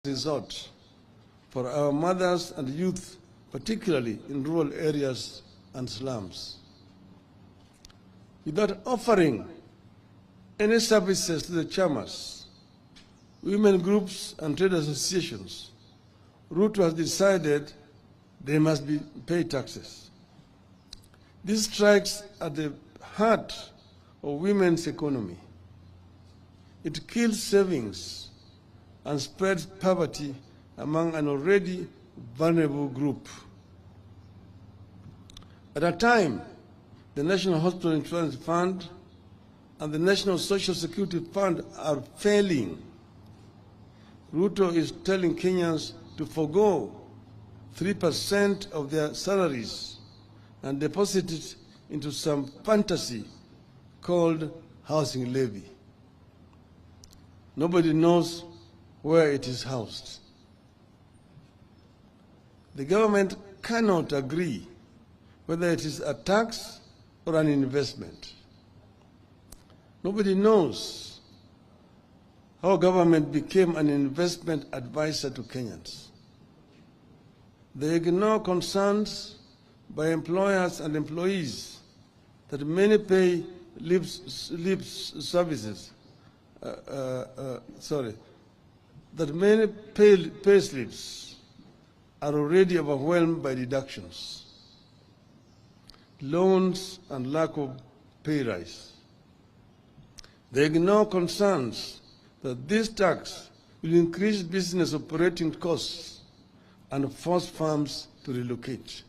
resort for our mothers and youth, particularly in rural areas and slums. Without offering any services to the chairmas, women groups and trade associations, Ruto has decided they must pay taxes. This strikes at the heart of women's economy. It kills savings and spreads poverty among an already vulnerable group. At a time, the National Hospital Insurance Fund and the National Social Security Fund are failing. Ruto is telling Kenyans to forego 3% of their salaries and deposit it into some fantasy called housing levy. Nobody knows where it is housed. The government cannot agree whether it is a tax or an investment. Nobody knows how government became an investment advisor to Kenyans. They ignore concerns by employers and employees that many pay that many pay slips are already overwhelmed by deductions, loans, and lack of pay rise. They ignore concerns that this tax will increase business operating costs and force farms to relocate.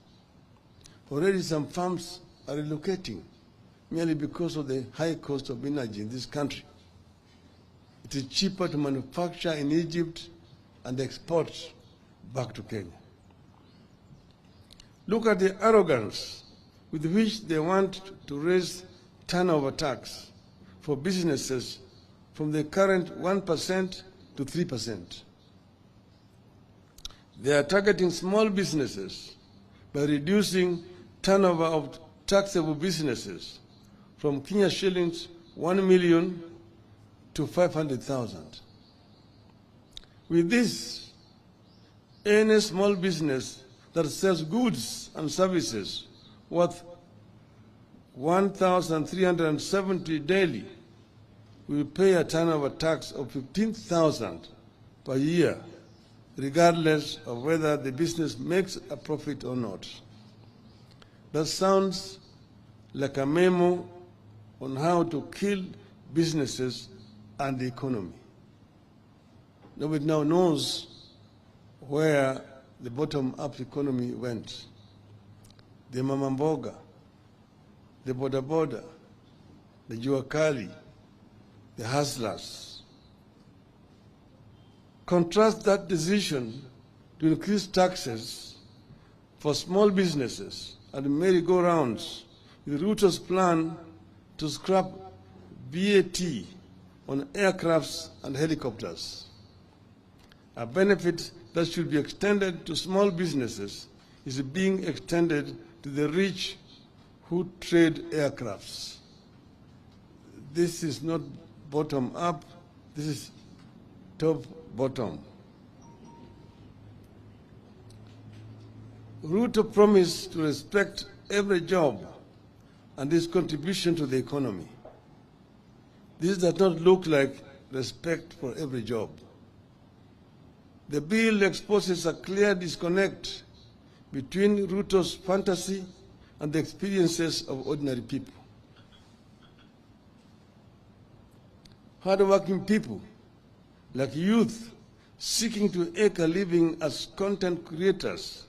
Already some farms are relocating merely because of the high cost of energy in this country. It is cheaper to manufacture in Egypt and export back to Kenya. Look at the arrogance with which they want to raise turnover tax for businesses from the current 1% to 3%. They are targeting small businesses by reducing turnover of taxable businesses from Kenya shillings 1 million to 500,000. With this, any small business that sells goods and services worth 1,370 daily will pay a turnover tax of 15,000 per year, regardless of whether the business makes a profit or not. That sounds like a memo on how to kill businesses and the economy. Nobody now knows where the bottom-up economy went. The mama mboga, the boda boda, the juakali, the hustlers. Contrast that decision to increase taxes for small businesses and merry-go-rounds with Ruto's plan to scrap VAT on aircrafts and helicopters. A benefit that should be extended to small businesses is being extended to the rich who trade aircrafts. This is not bottom-up, this is top-bottom. Ruto promised to respect every job and its contribution to the economy. This does not look like respect for every job. The bill exposes a clear disconnect between Ruto's fantasy and the experiences of ordinary people. Hard-working people, like youth seeking to make a living as content creators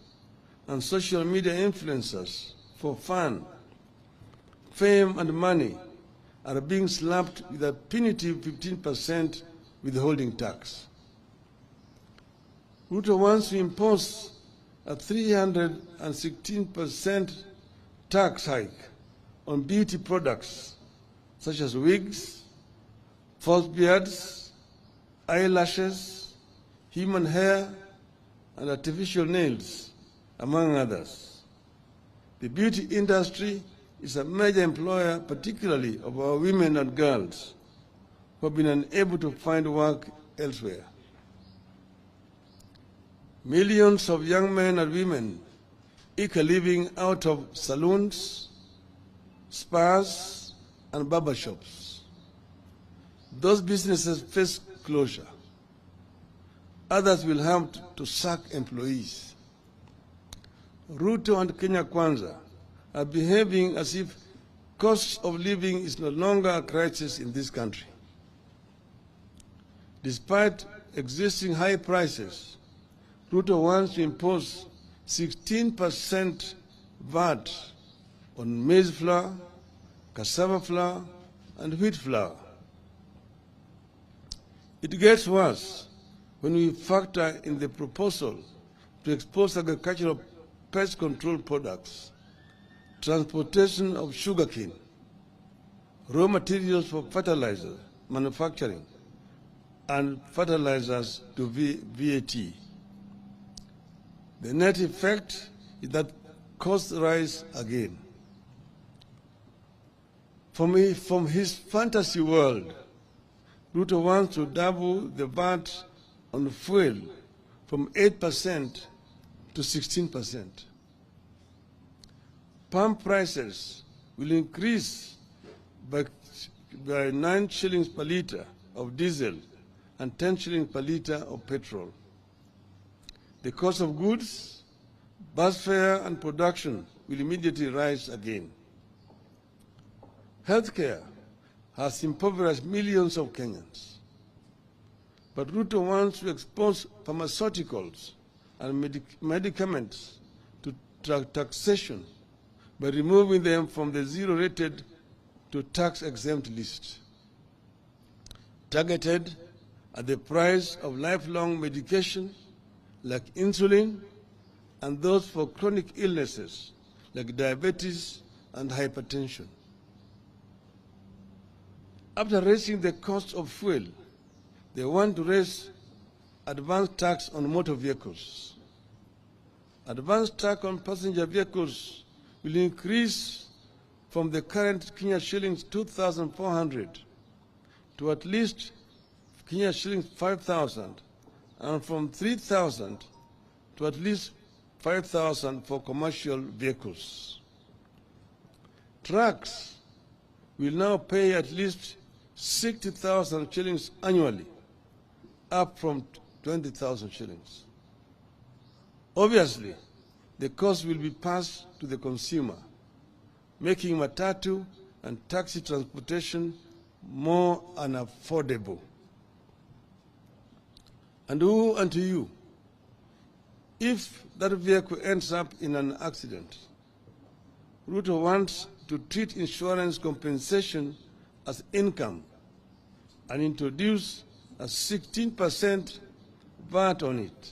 and social media influencers for fun, fame, and money, are being slapped with a punitive 15% withholding tax. Ruto wants to impose a 316% tax hike on beauty products such as wigs, false beards, eyelashes, human hair, and artificial nails, among others. The beauty industry is a major employer, particularly of our women and girls who have been unable to find work elsewhere. Millions of young men and women eke a living out of saloons, spas, and barber shops. Those businesses face closure. Others will have to sack employees. Ruto and Kenya Kwanza are behaving as if cost of living is no longer a crisis in this country. Despite existing high prices, Ruto wants to impose 16% VAT on maize flour, cassava flour, and wheat flour. It gets worse when we factor in the proposal to expose agricultural pest control products, transportation of sugarcane, raw materials for fertilizer manufacturing, and fertilizers to VAT. The net effect is that costs rise again. From his fantasy world, Ruto wants to double the VAT on fuel from 8% to 16%. Pump prices will increase by 9 shillings per litre of diesel and 10 shillings per litre of petrol. The cost of goods, bus fare, and production will immediately rise again. Healthcare has impoverished millions of Kenyans. But Ruto wants to expose pharmaceuticals and medicaments to taxation by removing them from the zero-rated to tax-exempt list, targeted at the price of lifelong medication like insulin and those for chronic illnesses like diabetes and hypertension. After raising the cost of fuel, they want to raise advance tax on motor vehicles. Advance tax on passenger vehicles will increase from the current Kenya shillings 2,400 to at least Kenya shillings 5,000, and from 3,000 to at least 5,000 for commercial vehicles. Trucks will now pay at least 60,000 shillings annually, up from 20,000 shillings. Obviously, the cost will be passed to the consumer, making matatu and taxi transportation more unaffordable. And woe unto you if that vehicle ends up in an accident. Ruto wants to treat insurance compensation as income and introduce a 16% VAT on it.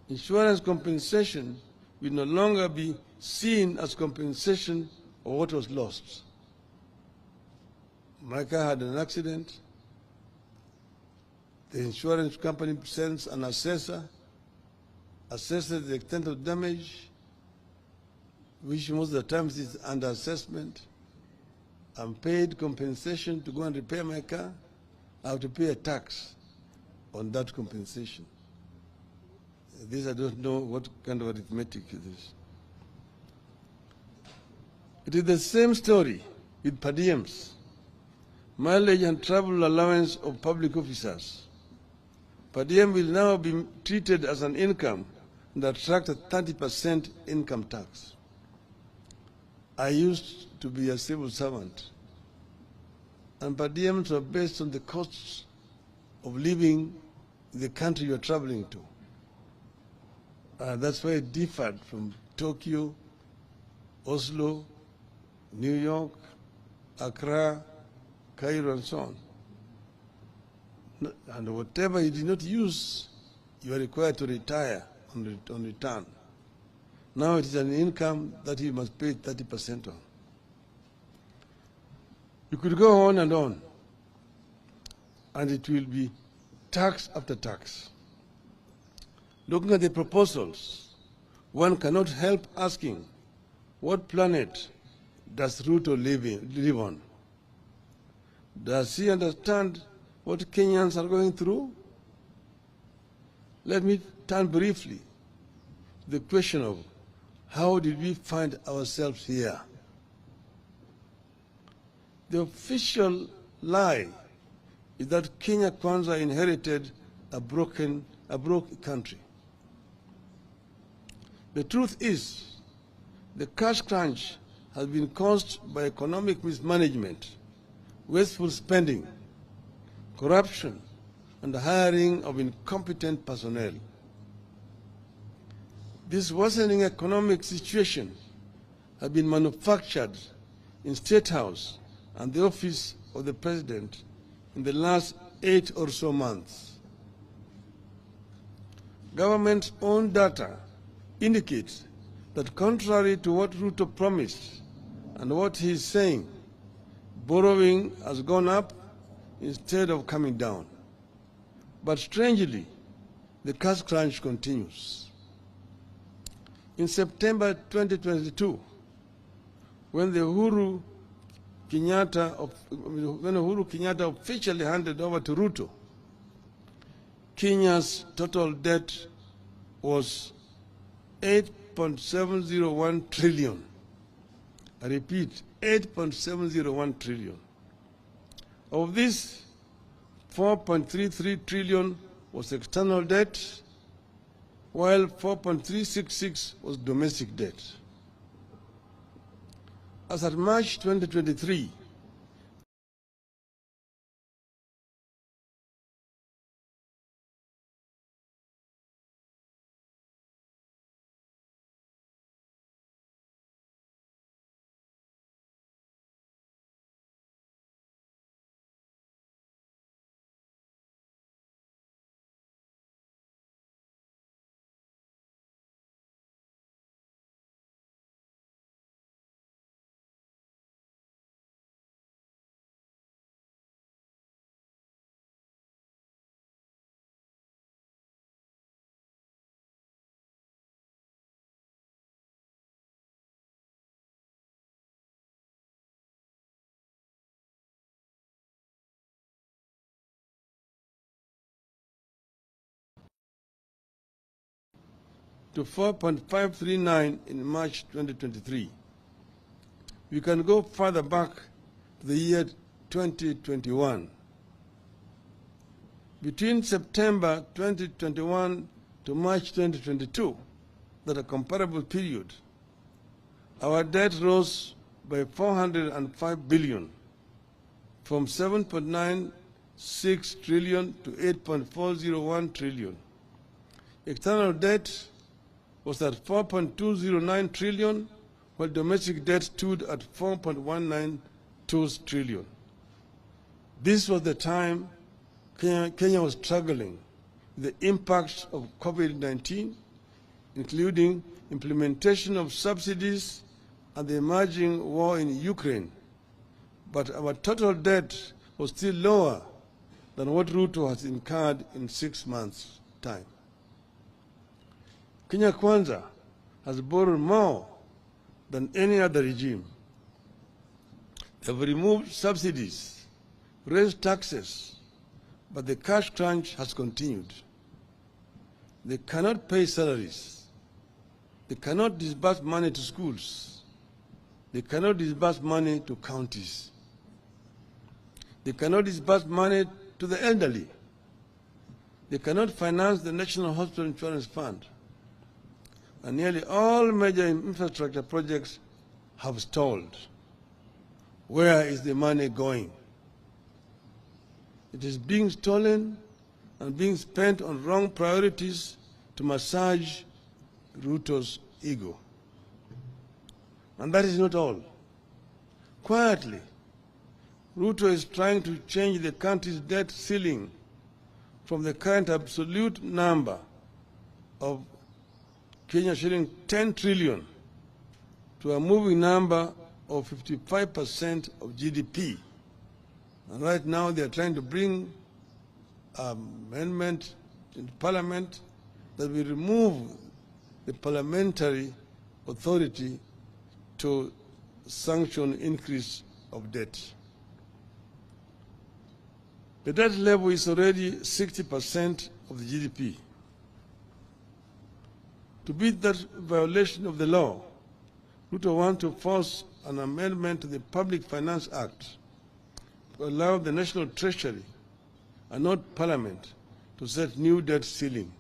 Insurance compensation will no longer be seen as compensation of what was lost. My car had an accident. The insurance company sends an assessor, assesses the extent of damage, which most of the times is under assessment. I'm paid compensation to go and repair my car. I have to pay a tax on that compensation. This I don't know what kind of arithmetic it is. It is the same story with per diems, mileage and travel allowance of public officers. Per diem will now be treated as an income and attract a 30% income tax. I used to be a civil servant, and per diems are based on the costs of living in the country you are traveling to. That's why it differed from Tokyo, Oslo, New York, Accra, Cairo, and so on. And whatever you did not use, you are required to retire on return. Now it is an income that you must pay 30% on. You could go on, and it will be tax after tax. Looking at the proposals, one cannot help asking, what planet does Ruto live on? Does he understand what Kenyans are going through? Let me turn briefly to the question of how did we find ourselves here? The official lie is that Kenya Kwanza inherited a broke country. The truth is, the cash crunch has been caused by economic mismanagement, wasteful spending, corruption, and the hiring of incompetent personnel. This worsening economic situation has been manufactured in State House and the office of the President in the last 8 or so months. Government's own data indicates that contrary to what Ruto promised and what he is saying, borrowing has gone up instead of coming down. But strangely, the cash crunch continues. In September 2022, when Uhuru Kenyatta officially handed over to Ruto, Kenya's total debt was 8.701 trillion. I repeat, 8.701 trillion. Of this, 4.33 trillion was external debt, while 4.366 was domestic debt. As at March 2023, to 4.539 in March 2023. We can go further back to the year 2021. Between September 2021 to March 2022, that a comparable period, our debt rose by 405 billion, from 7.96 trillion to 8.401 trillion. External debt was at 4.209 trillion, while domestic debt stood at 4.192 trillion. This was the time Kenya was struggling with the impacts of COVID-19, including implementation of subsidies and the emerging war in Ukraine. But our total debt was still lower than what Ruto has incurred in 6 months' time. Kenya Kwanza has borrowed more than any other regime. They have removed subsidies, raised taxes, but the cash crunch has continued. They cannot pay salaries. They cannot disburse money to schools. They cannot disburse money to counties. They cannot disburse money to the elderly. They cannot finance the National Hospital Insurance Fund. And nearly all major infrastructure projects have stalled. Where is the money going? It is being stolen and being spent on wrong priorities to massage Ruto's ego. And that is not all. Quietly, Ruto is trying to change the country's debt ceiling from the current absolute number of Kenya shilling 10 trillion to a moving number of 55% of GDP. And right now they are trying to bring an amendment in Parliament that will remove the parliamentary authority to sanction increase of debt. The debt level is already 60% of the GDP. To beat that violation of the law, Ruto wants to force an amendment to the Public Finance Act to allow the National Treasury and not Parliament to set new debt ceiling.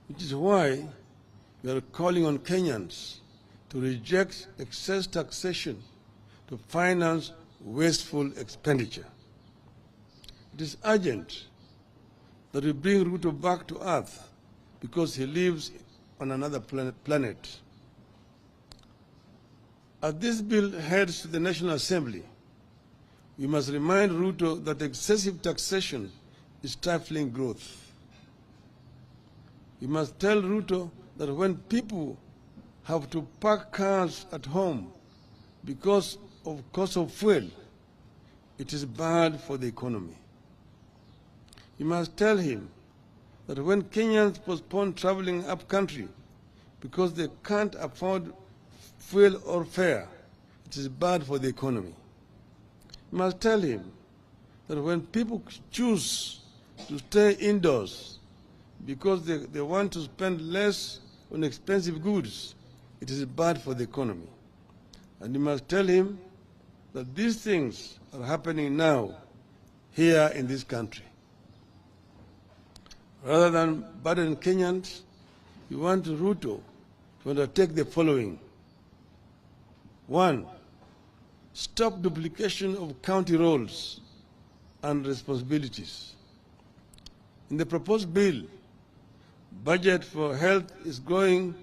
Which is why we are calling on Kenyans to reject excess taxation to finance wasteful expenditure. It is urgent that we bring Ruto back to earth because he lives on another planet. As this bill heads to the National Assembly, we must remind Ruto that excessive taxation is stifling growth. We must tell Ruto that when people have to park cars at home because of cost of fuel, it is bad for the economy. You must tell him that when Kenyans postpone traveling up country because they can't afford fuel or fare, it is bad for the economy. You must tell him that when people choose to stay indoors because they want to spend less on expensive goods, it is bad for the economy. And you must tell him that these things are happening now, here in this country. Rather than burden Kenyans, we want Ruto to undertake the following. 1, stop duplication of county roles and responsibilities. In the proposed bill, budget for health is growing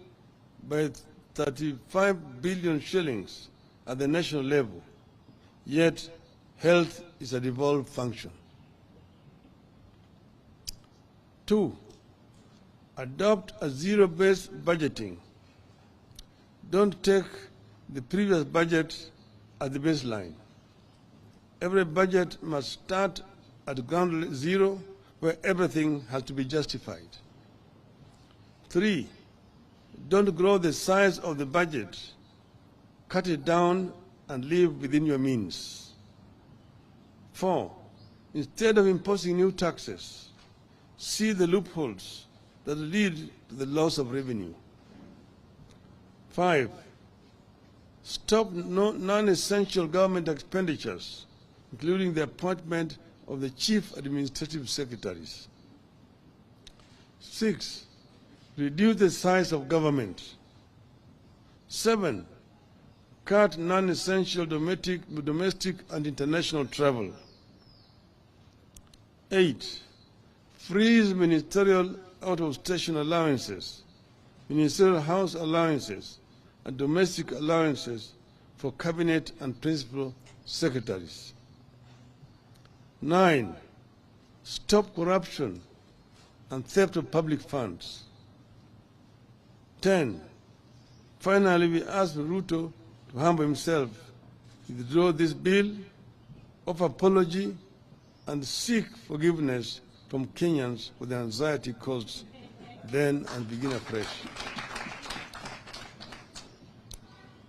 by 35 billion shillings at the national level, yet health is a devolved function. 2, adopt a zero-based budgeting. Don't take the previous budget as the baseline. Every budget must start at ground zero, where everything has to be justified. 3, don't grow the size of the budget. Cut it down and live within your means. 4, instead of imposing new taxes, see the loopholes that lead to the loss of revenue. 5, stop non-essential government expenditures, including the appointment of the chief administrative secretaries. 6, reduce the size of government. 7, cut non-essential domestic and international travel. 8, freeze ministerial out-of-station allowances, ministerial house allowances, and domestic allowances for cabinet and principal secretaries. 9, stop corruption and theft of public funds. 10, finally, we ask Ruto to humble himself, withdraw this bill, offer apology, and seek forgiveness from Kenyans for the anxiety caused then, and begin afresh.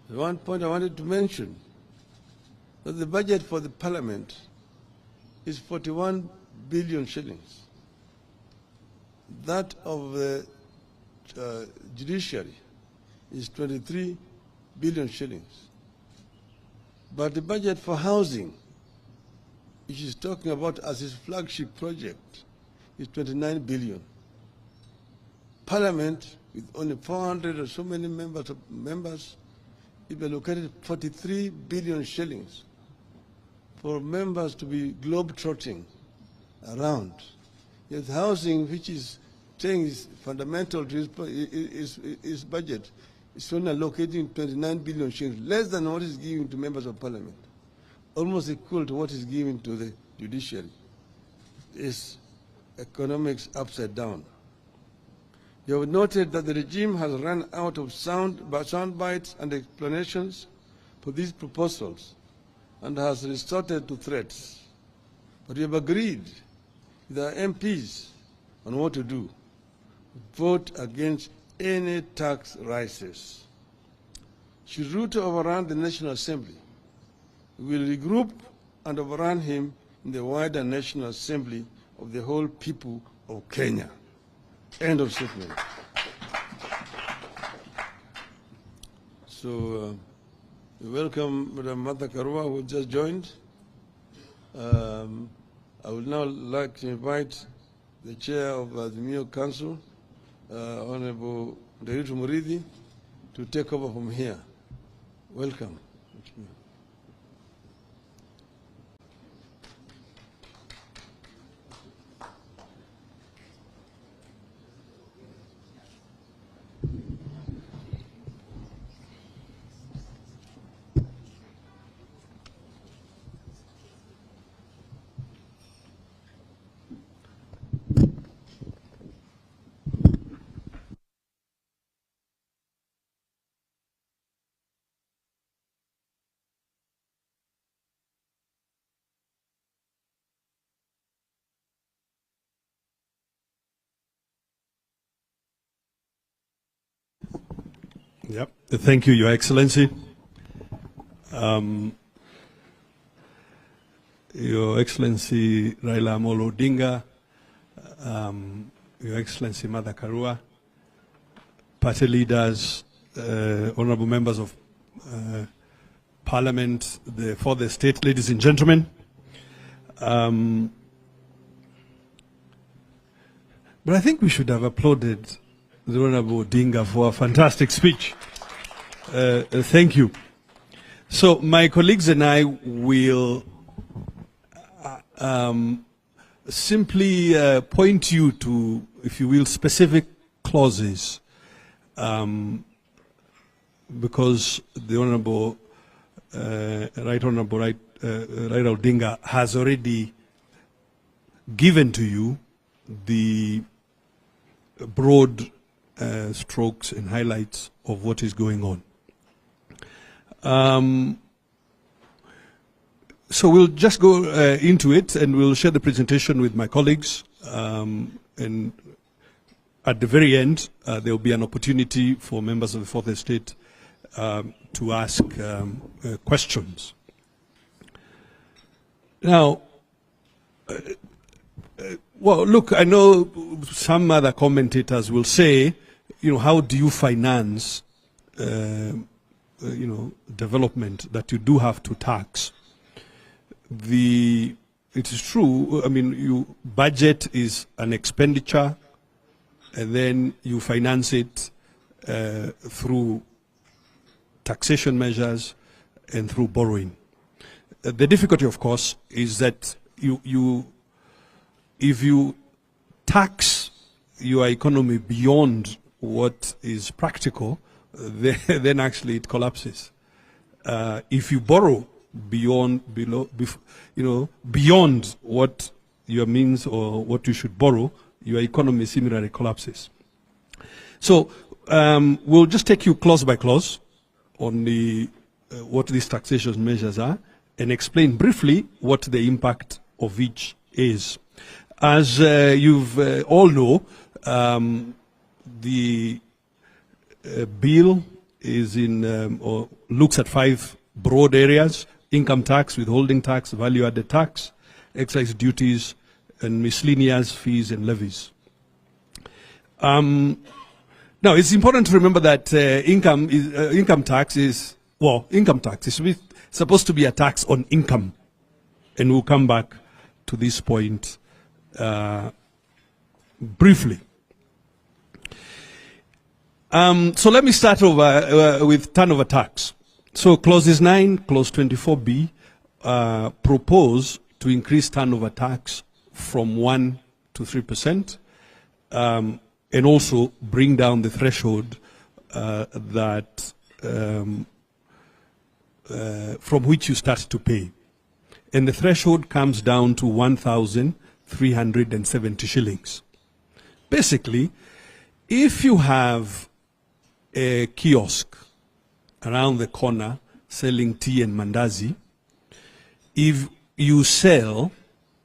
The one point I wanted to mention, that the budget for the parliament is 41 billion shillings. That of the judiciary is 23 billion shillings. But the budget for housing, which is talking about as his flagship project, is 29 billion. Parliament, with only 400 or so many members, it allocated 43 billion shillings for members to be globe-trotting around. Yet housing, which is saying is fundamental to his budget, is only allocating 29 billion shillings, less than what is given to members of parliament, almost equal to what is given to the judiciary. Is economics upside down. You have noted that the regime has run out of sound bites and explanations for these proposals and has resorted to threats. But we have agreed with our MPs on what to do. Vote against any tax rises. Should Ruto overrun the National Assembly, we will regroup and overrun him in the wider National Assembly of the whole people of Kenya. End of statement. So we welcome Madam Martha Karua, who just joined. I would now like to invite the chair of the Mio Council, Honorable Nderitu Murithi, to take over from here. Welcome. Yep. Thank you, Your Excellency. Your Excellency Raila Odinga, Your Excellency Martha Karua, party leaders, honorable members of Parliament for the state, ladies and gentlemen. But I think we should have applauded the Honorable Odinga for a fantastic speech. Thank you. So my colleagues and I will simply point you to, if you will, specific clauses, because the Honorable Raila Odinga has already given to you the broad strokes and highlights of what is going on. So we'll just go into it, and we'll share the presentation with my colleagues, and at the very end there will be an opportunity for members of the Fourth Estate to ask questions. Now, well, look, I know some other commentators will say, how do you finance, development that you do have to tax? It is true. I mean, budget is an expenditure, and then you finance it through taxation measures and through borrowing. The difficulty, of course, is that if you tax your economy beyond what is practical, then actually it collapses. If you borrow beyond what your means or what you should borrow, your economy similarly collapses. So we'll just take you clause by clause on what these taxation measures are, and explain briefly what the impact of each is. As you've all know, the bill is or looks at 5 broad areas: income tax, withholding tax, value-added tax, excise duties, and miscellaneous fees and levies. Now, it's important to remember that income tax is supposed to be a tax on income, and we'll come back to this point briefly. So let me start over with turnover tax. So clauses 9, clause 24B propose to increase turnover tax from 1 to 3%, and also bring down the threshold from which you start to pay. And the threshold comes down to 1,370 shillings. Basically, if you have a kiosk around the corner selling tea and mandazi, if you sell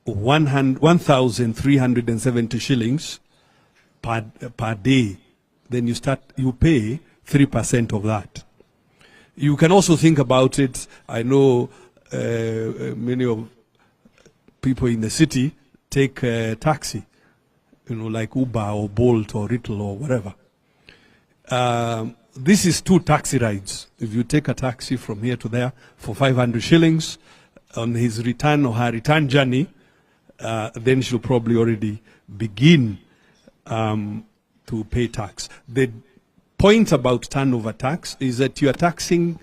1,370 shillings per day, then you pay 3% of that. You can also think about it. I know many of people in the city take a taxi, like Uber or Bolt or Riddle or whatever. this is 2 taxi rides. If you take a taxi from here to there for 500 shillings on his return or her return journey, then she'll probably already begin to pay tax. The point about turnover tax is that you are taxing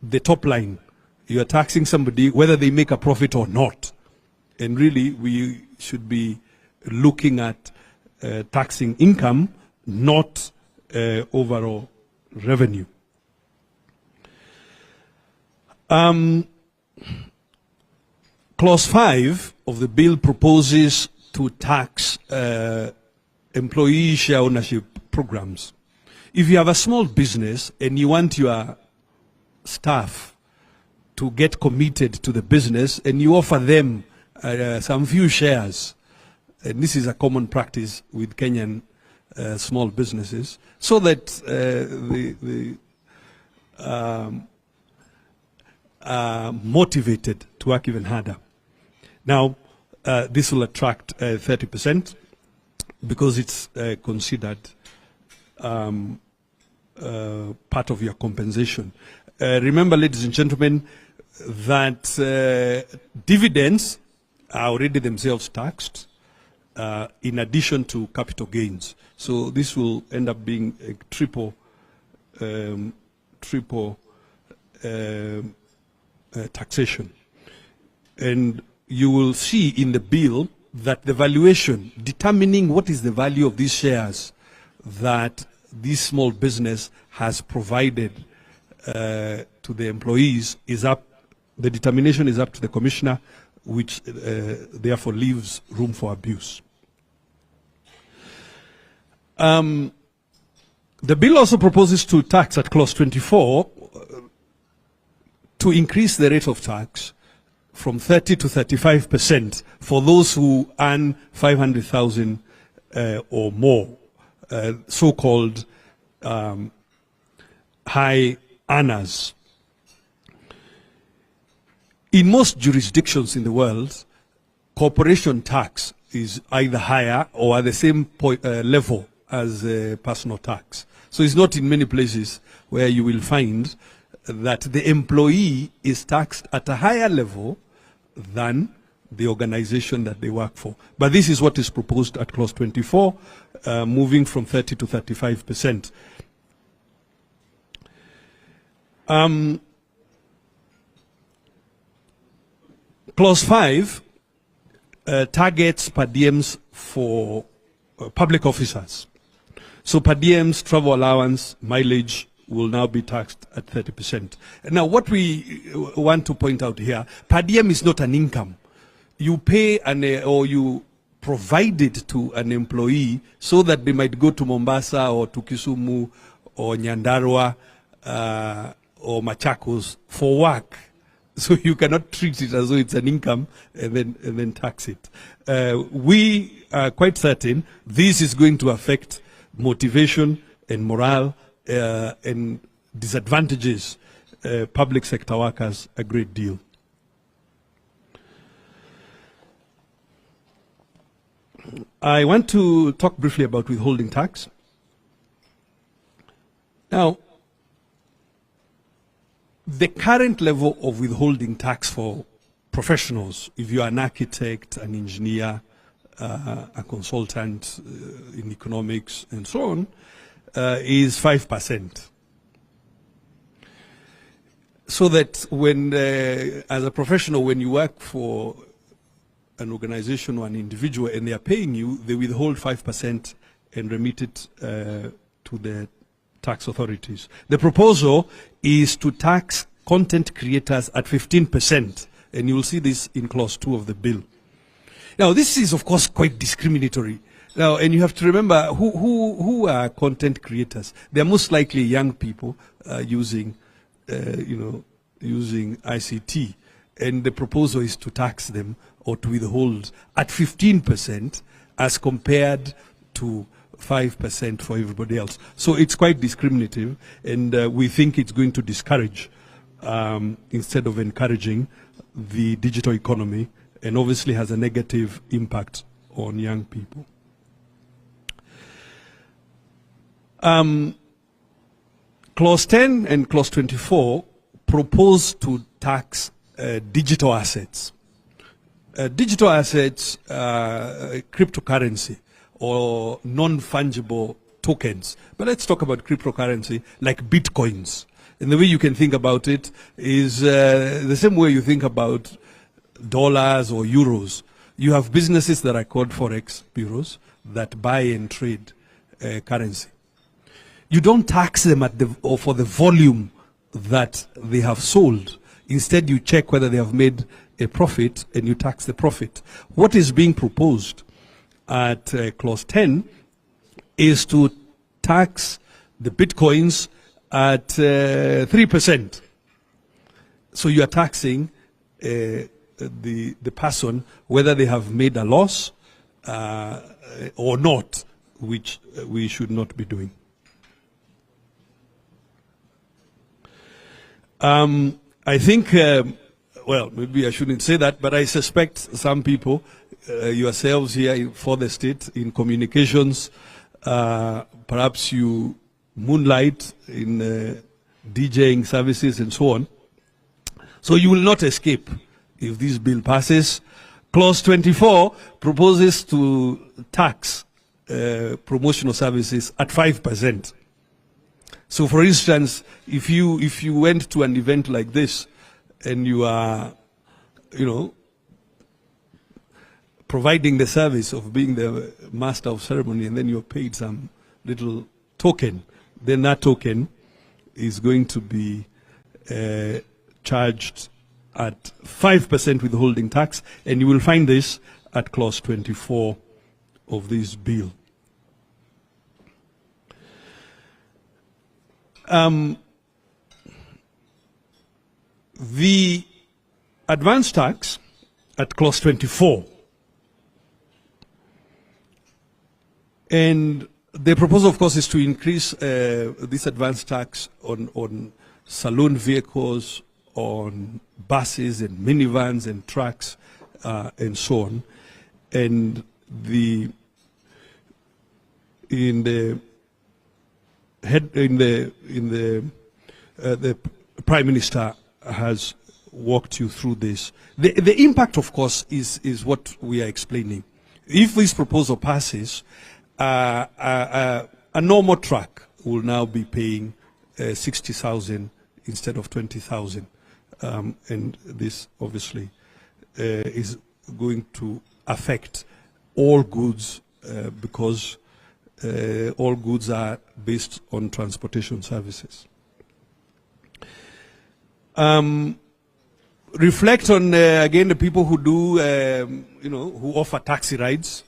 the top line. You are taxing somebody whether they make a profit or not. And really, we should be looking at taxing income, not overall revenue. Clause 5 of the bill proposes to tax employee share ownership programs. If you have a small business and you want your staff to get committed to the business and you offer them some few shares, and this is a common practice with Kenyan small businesses, so that they are motivated to work even harder. Now, this will attract 30% because it's considered part of your compensation. Remember, ladies and gentlemen, that dividends are already themselves taxed in addition to capital gains. So this will end up being a triple taxation. And you will see in the bill that the valuation, determining what is the value of these shares that this small business has provided to the employees, is up. The determination is up to the commissioner, which therefore leaves room for abuse. The bill also proposes to tax at clause 24 to increase the rate of tax from 30 to 35% for those who earn 500,000 or more, so-called high earners. In most jurisdictions in the world, corporation tax is either higher or at the same level as personal tax. So it's not in many places where you will find that the employee is taxed at a higher level than the organization that they work for. But this is what is proposed at clause 24, moving from 30 to 35%. Clause 5 targets per diems for public officers. So per diems, travel allowance, mileage will now be taxed at 30%. Now, what we want to point out here, per diem is not an income. You pay or you provide it to an employee so that they might go to Mombasa or to Kisumu or Nyandarua or Machakos for work. So you cannot treat it as though it's an income and then tax it. We are quite certain this is going to affect motivation and morale and disadvantages public sector workers a great deal. I want to talk briefly about withholding tax. Now, the current level of withholding tax for professionals, if you are an architect, an engineer, a consultant in economics and so on, is 5%. So that when, as a professional, when you work for an organization or an individual and they are paying you, they withhold 5% and remit it to the tax authorities. The proposal is to tax content creators at 15%, and you will see this in clause 2 of the bill. Now, this is, of course, quite discriminatory. Now, and you have to remember who are content creators. They are most likely young people using ICT, and the proposal is to tax them or to withhold at 15% as compared to 5% for everybody else. So it's quite discriminative, and we think it's going to discourage instead of encouraging the digital economy, and obviously has a negative impact on young people. Clause 10 and Clause 24 propose to tax digital assets. Digital assets, cryptocurrency or non-fungible tokens. But let's talk about cryptocurrency like bitcoins. And the way you can think about it is the same way you think about dollars or euros. You have businesses that are called forex bureaus that buy and trade currency. You don't tax them or for the volume that they have sold. Instead, you check whether they have made a profit and you tax the profit. What is being proposed at Clause 10 is to tax the bitcoins at 3%. So you are taxing the person whether they have made a loss or not, which we should not be doing. I think, well, maybe I shouldn't say that, but I suspect some people, yourselves here for the state in communications, perhaps you moonlight in DJing services and so on. So you will not escape if this bill passes. Clause 24 proposes to tax promotional services at 5%. So, for instance, if you went to an event like this and you are, providing the service of being the master of ceremony, and then you're paid some little token, then that token is going to be charged at 5% withholding tax, and you will find this at Clause 24 of this bill. The advance tax at Clause 24, and the proposal, of course, is to increase this advance tax on saloon vehicles, on buses and minivans and trucks and so on. And the Prime Minister has walked you through this. The impact, of course, is what we are explaining. If this proposal passes, a normal truck will now be paying 60,000 instead of 20,000, and this obviously is going to affect all goods because all goods are based on transportation services. Reflect on again the people who do who offer taxi rides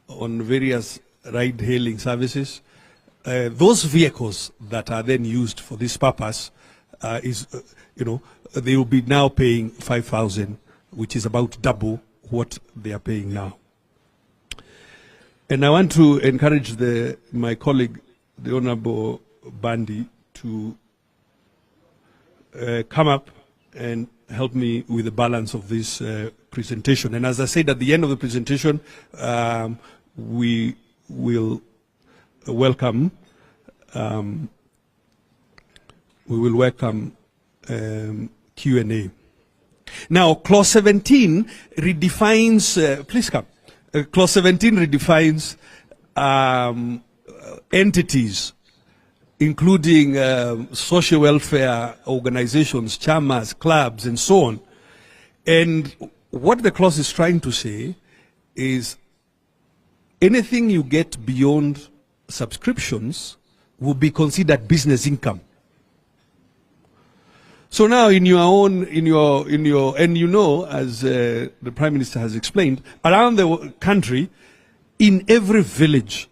on various ride-hailing services. Those vehicles that are then used for this purpose they will be now paying 5,000, which is about double what they are paying now. And I want to encourage my colleague, the Honorable Bandi, to come up and help me with the balance of this presentation. And as I said at the end of the presentation, we will welcome Q&A. Now, Clause 17 redefines, please come. Clause 17 redefines entities, including social welfare organizations, chamas, clubs, and so on. And what the clause is trying to say is anything you get beyond subscriptions will be considered business income. So now in your, and as the Prime Minister has explained, around the country, in every village,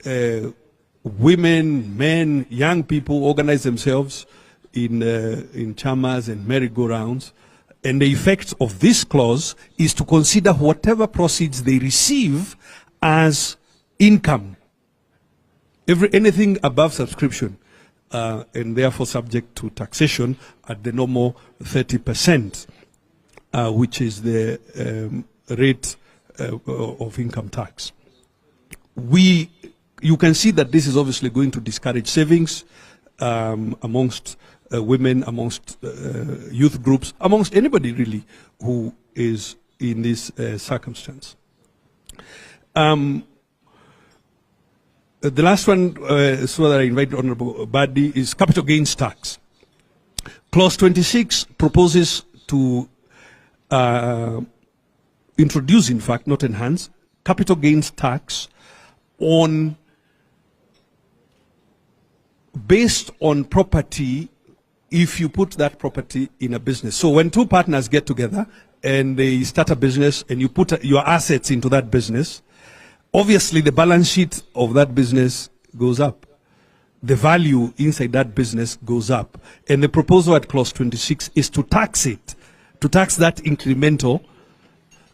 women, men, young people organize themselves in chamas and merry-go-rounds. And the effect of this clause is to consider whatever proceeds they receive as income. Anything above subscription, and therefore subject to taxation at the normal 30%, which is the rate of income tax. You can see that this is obviously going to discourage savings. amongst women, amongst youth groups, amongst anybody really who is in this circumstance. The last one, so that I invite Honorable Badi, is capital gains tax. Clause 26 proposes to introduce, in fact, not enhance, capital gains tax based on property if you put that property in a business. So when two partners get together and they start a business and you put your assets into that business, obviously the balance sheet of that business goes up. The value inside that business goes up. And the proposal at clause 26 is to tax it, to tax that incremental.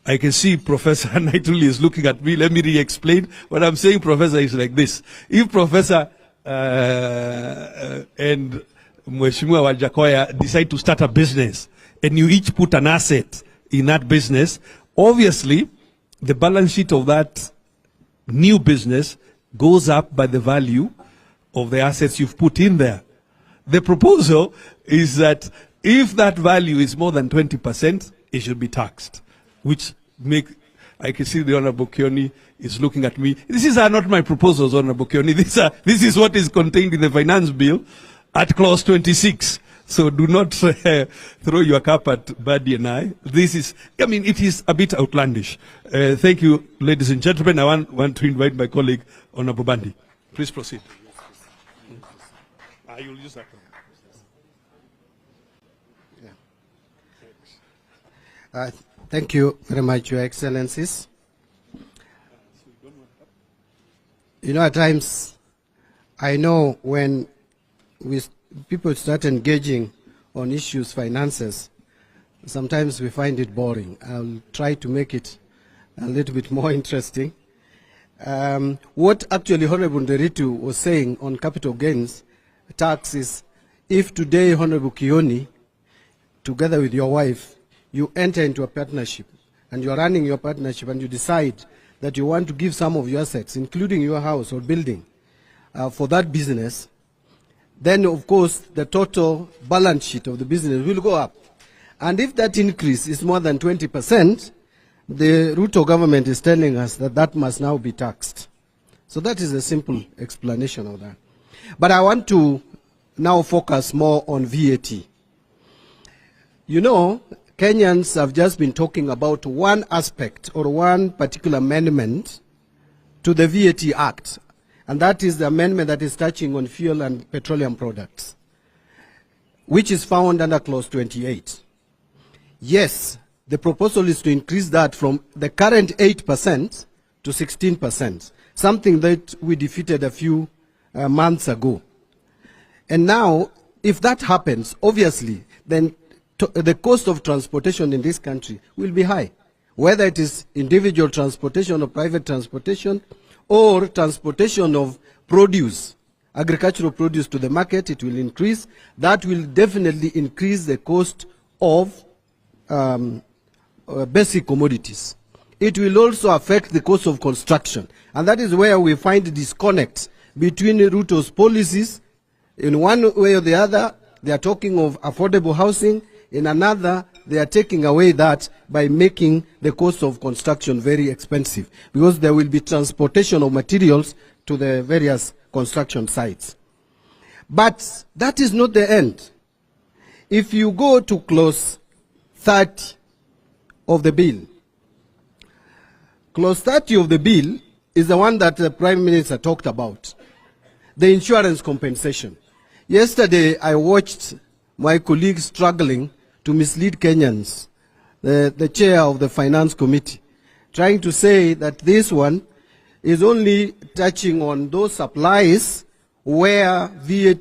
I can see Professor Naituli is looking at me. Let me re-explain. What I'm saying, Professor, is like this. If Professor and Mheshimiwa Wajakoya decide to start a business and you each put an asset in that business, obviously the balance sheet of that new business goes up by the value of the assets you've put in there. The proposal is that if that value is more than 20%, it should be taxed, which I can see the Honorable Kioni is looking at me. These are not my proposals, Honorable Kioni. This is what is contained in the finance bill at clause 26. So do not throw your cap at Badi and I. It is a bit outlandish. Thank you, ladies and gentlemen. I want to invite my colleague, Honorable Bandi. Please proceed. You'll use that one. Thank you very much, Your Excellencies. You know, at times, I know when people start engaging on issues, finances, sometimes we find it boring. I'll try to make it a little bit more interesting. What actually Honorable Nderitu was saying on capital gains tax is, if today, Honorable Kioni, together with your wife, you enter into a partnership and you're running your partnership and you decide that you want to give some of your assets, including your house or building, for that business, then of course the total balance sheet of the business will go up. And if that increase is more than 20%, the Ruto government is telling us that that must now be taxed. So that is a simple explanation of that. But I want to now focus more on VAT. You know, Kenyans have just been talking about one aspect or one particular amendment to the VAT Act, and that is the amendment that is touching on fuel and petroleum products, which is found under clause 28. Yes, the proposal is to increase that from the current 8% to 16%, something that we defeated a few months ago. And now, if that happens, obviously, then the cost of transportation in this country will be high, whether it is individual transportation or private transportation or transportation of produce, agricultural produce to the market. It will increase. That will definitely increase the cost of basic commodities. It will also affect the cost of construction, and that is where we find disconnects between Ruto's policies. In one way or the other, they are talking of affordable housing. In another, they are taking away that by making the cost of construction very expensive, because there will be transportation of materials to the various construction sites. But that is not the end. If you go to clause 30 of the bill, clause 30 of the bill is the one that the Prime Minister talked about, the insurance compensation. Yesterday, I watched my colleagues struggling to mislead Kenyans, the chair of the Finance Committee, trying to say that this one is only touching on those supplies where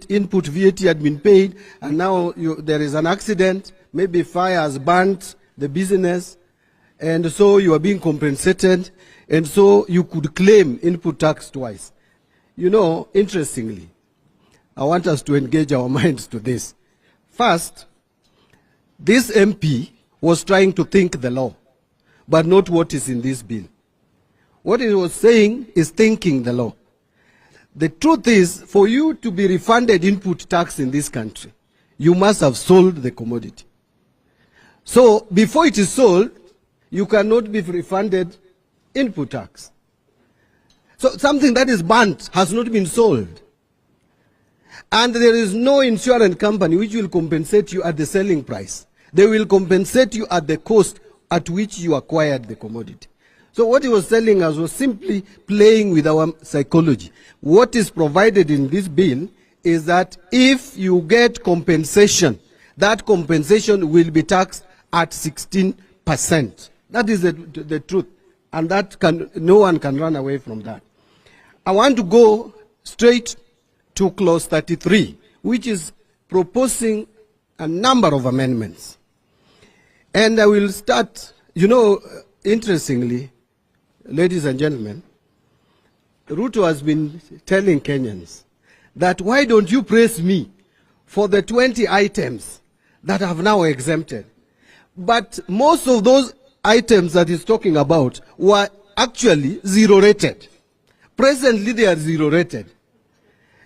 input VAT had been paid, and now there is an accident, maybe fire has burnt the business, and so you are being compensated, and so you could claim input tax twice. You know, interestingly, I want us to engage our minds to this. First, this MP was trying to think the law, but not what is in this bill. What he was saying is thinking the law. The truth is, for you to be refunded input tax in this country, you must have sold the commodity. So before it is sold, you cannot be refunded input tax. So something that is burnt has not been sold. And there is no insurance company which will compensate you at the selling price. They will compensate you at the cost at which you acquired the commodity. So what he was telling us was simply playing with our psychology. What is provided in this bill is that if you get compensation, that compensation will be taxed at 16%. That is the truth. And that no one can run away from that. I want to go straight to clause 33, which is proposing a number of amendments. And I will start, interestingly, ladies and gentlemen, Ruto has been telling Kenyans that why don't you praise me for the 20 items that have now exempted. But most of those items that he's talking about were actually zero rated. Presently they are zero rated.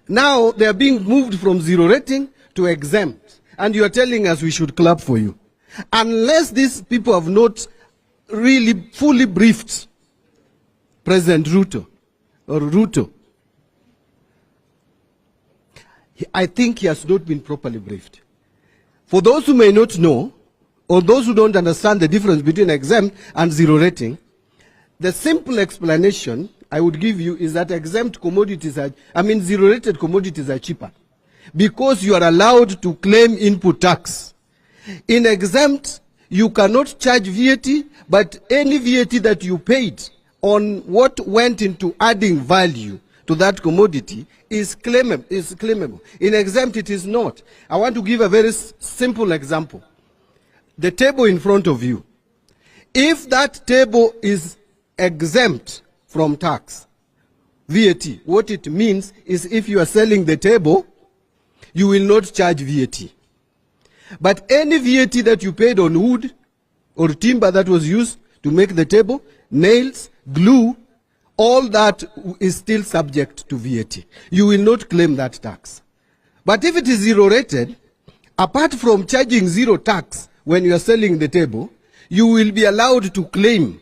Now they are being moved from zero rating to exempt. And you are telling us we should clap for you. Unless these people have not really fully briefed President Ruto, I think he has not been properly briefed. For those who may not know, or those who don't understand the difference between exempt and zero rating, the simple explanation I would give you is that exempt commodities zero rated commodities are cheaper because you are allowed to claim input tax. In exempt, you cannot charge VAT, but any VAT that you paid on what went into adding value to that commodity is claimable. In exempt, it is not. I want to give a very simple example. The table in front of you. If that table is exempt from tax, VAT, what it means is if you are selling the table, you will not charge VAT. But any VAT that you paid on wood or timber that was used to make the table, nails, glue, all that is still subject to VAT. You will not claim that tax. But if it is zero rated, apart from charging zero tax when you are selling the table, you will be allowed to claim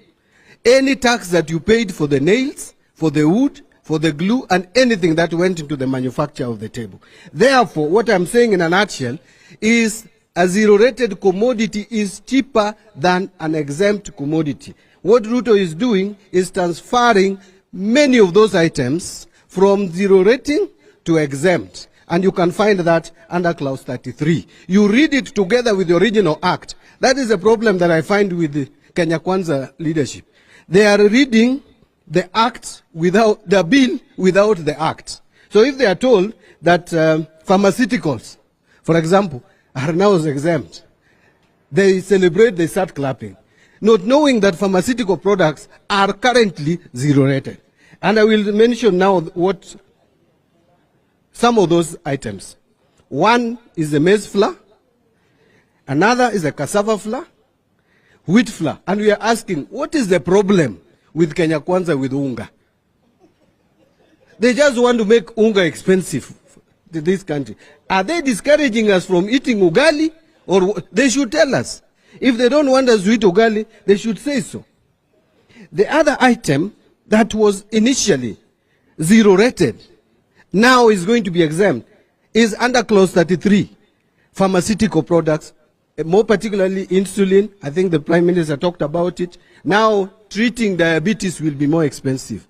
any tax that you paid for the nails, for the wood, for the glue, and anything that went into the manufacture of the table. Therefore, what I'm saying in a nutshell is a zero-rated commodity is cheaper than an exempt commodity. What Ruto is doing is transferring many of those items from zero rating to exempt. And you can find that under clause 33. You read it together with the original act. That is a problem that I find with the Kenya Kwanza leadership. They are reading the act without the bill without the act. So if they are told that pharmaceuticals, for example, are now exempt, they celebrate, they start clapping, not knowing that pharmaceutical products are currently zero rated. And I will mention now what some of those items. One is the maize flour, another is the cassava flour, wheat flour. And we are asking, what is the problem with Kenya Kwanza with unga? They just want to make unga expensive to this country. Are they discouraging us from eating ugali? Or they should tell us. If they don't want us to eat ugali, they should say so. The other item that was initially zero rated, now is going to be exempt, is under clause 33, pharmaceutical products, more particularly insulin. I think the Prime Minister talked about it. Now treating diabetes will be more expensive.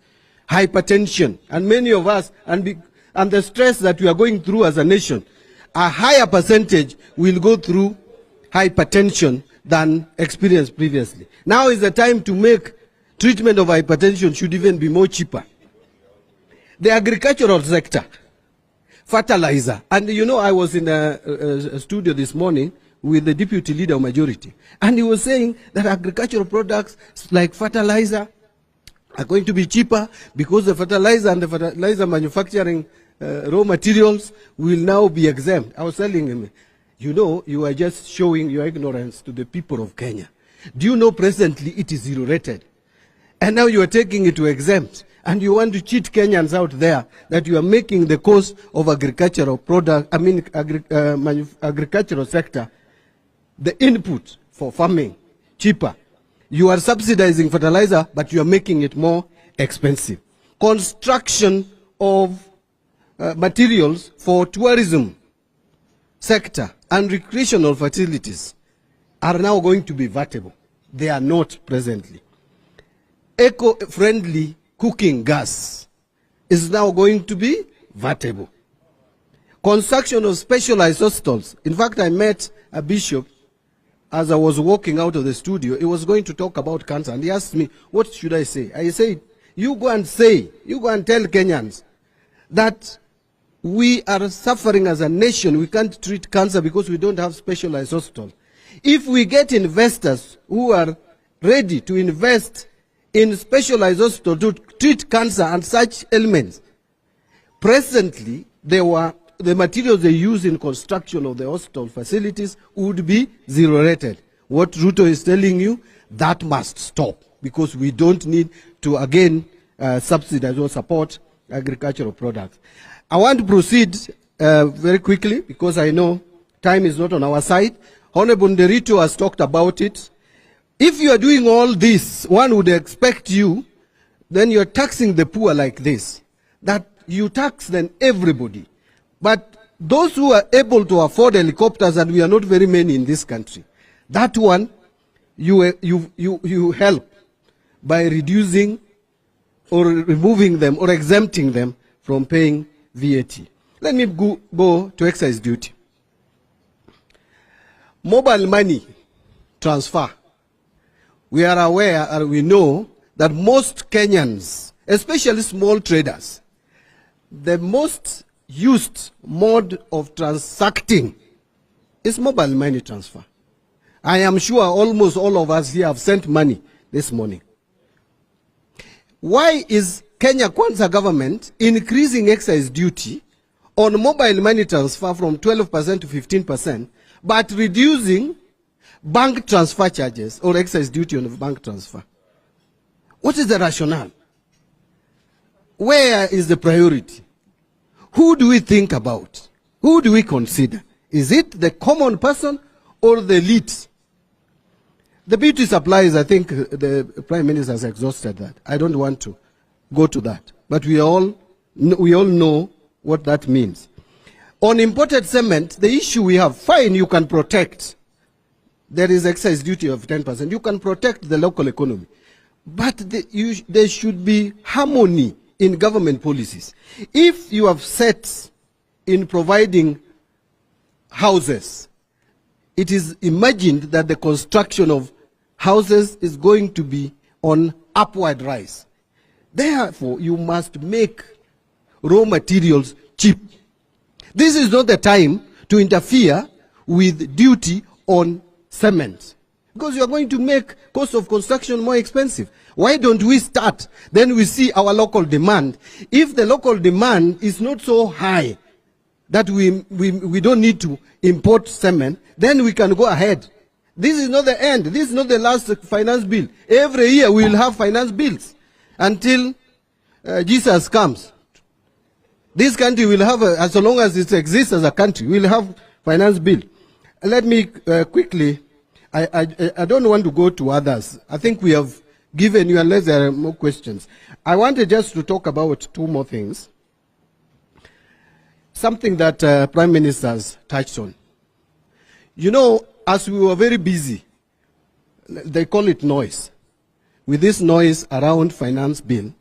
Hypertension, and many of us, and the stress that we are going through as a nation, a higher percentage will go through hypertension than experienced previously. Now is the time to make treatment of hypertension should even be more cheaper. The agricultural sector, fertilizer, and I was in a studio this morning with the deputy leader of majority, and he was saying that agricultural products like fertilizer are going to be cheaper because the fertilizer and the fertilizer manufacturing raw materials will now be exempt. I was telling him, you are just showing your ignorance to the people of Kenya. Do you know presently it is zero rated? And now you are taking it to exempt. and you want to cheat Kenyans out there that you are making the cost of agricultural product, agricultural sector, the input for farming cheaper. You are subsidizing fertilizer, but you are making it more expensive. Construction of materials for tourism sector and recreational facilities are now going to be vatable. They are not presently. Eco-friendly cooking gas is now going to be vatable. Construction of specialized hospitals. In fact, I met a bishop as I was walking out of the studio. He was going to talk about cancer, and he asked me, what should I say? I said, you go and tell Kenyans that we are suffering as a nation. We can't treat cancer because we don't have specialized hospitals. If we get investors who are ready to invest in specialized hospitals to treat cancer and such ailments, presently the materials they use in construction of the hospital facilities would be zero rated. What Ruto is telling you, that must stop, because we don't need to again subsidize or support agricultural products. I want to proceed very quickly because I know time is not on our side. Honorable Nderito has talked about it. If you are doing all this, one would expect you, then you're taxing the poor like this, that you tax then everybody. But those who are able to afford helicopters, and we are not very many in this country, that one you help by reducing or removing them or exempting them from paying VAT. Let me go to excise duty. Mobile money transfer. We are aware and we know that most Kenyans, especially small traders, the most used mode of transacting is mobile money transfer. I am sure almost all of us here have sent money this morning. Why is Kenya Kwanza government increasing excise duty on mobile money transfer from 12% to 15%, but reducing bank transfer charges or excise duty on bank transfer? What is the rationale? Where is the priority? Who do we think about? Who do we consider? Is it the common person or the elite? The beauty supplies, I think the Prime Minister has exhausted that. I don't want to go to that. But we all know what that means. On imported cement, the issue we have, fine, you can protect. There is excise duty of 10%. You can protect the local economy. But there should be harmony in government policies. If you have set in providing houses, it is imagined that the construction of houses is going to be on upward rise. Therefore, you must make raw materials cheap. This is not the time to interfere with duty on cement, because you are going to make cost of construction more expensive. Why don't we start? Then we see our local demand. If the local demand is not so high that we don't need to import cement, then we can go ahead. This is not the end. This is not the last finance bill. Every year we will have finance bills until Jesus comes. This country will have, as long as it exists as a country, we will have finance bill. Let me quickly, I don't want to go to others. I think we have given you, unless there are more questions. I wanted just to talk about two more things. Something that Prime Minister has touched on. You know, as we were very busy, they call it noise. With this noise around finance bill,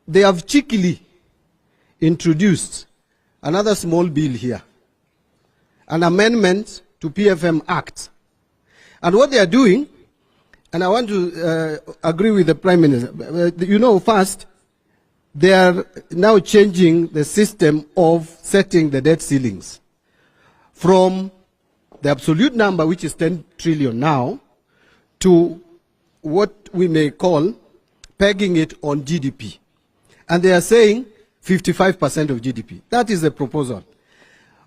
they have cheekily introduced another small bill here, an amendment to PFM Act. And what they are doing, and I want to agree with the Prime Minister, you know, first, they are now changing the system of setting the debt ceilings from the absolute number, which is 10 trillion now, to what we may call pegging it on GDP. And they are saying 55% of GDP. That is the proposal.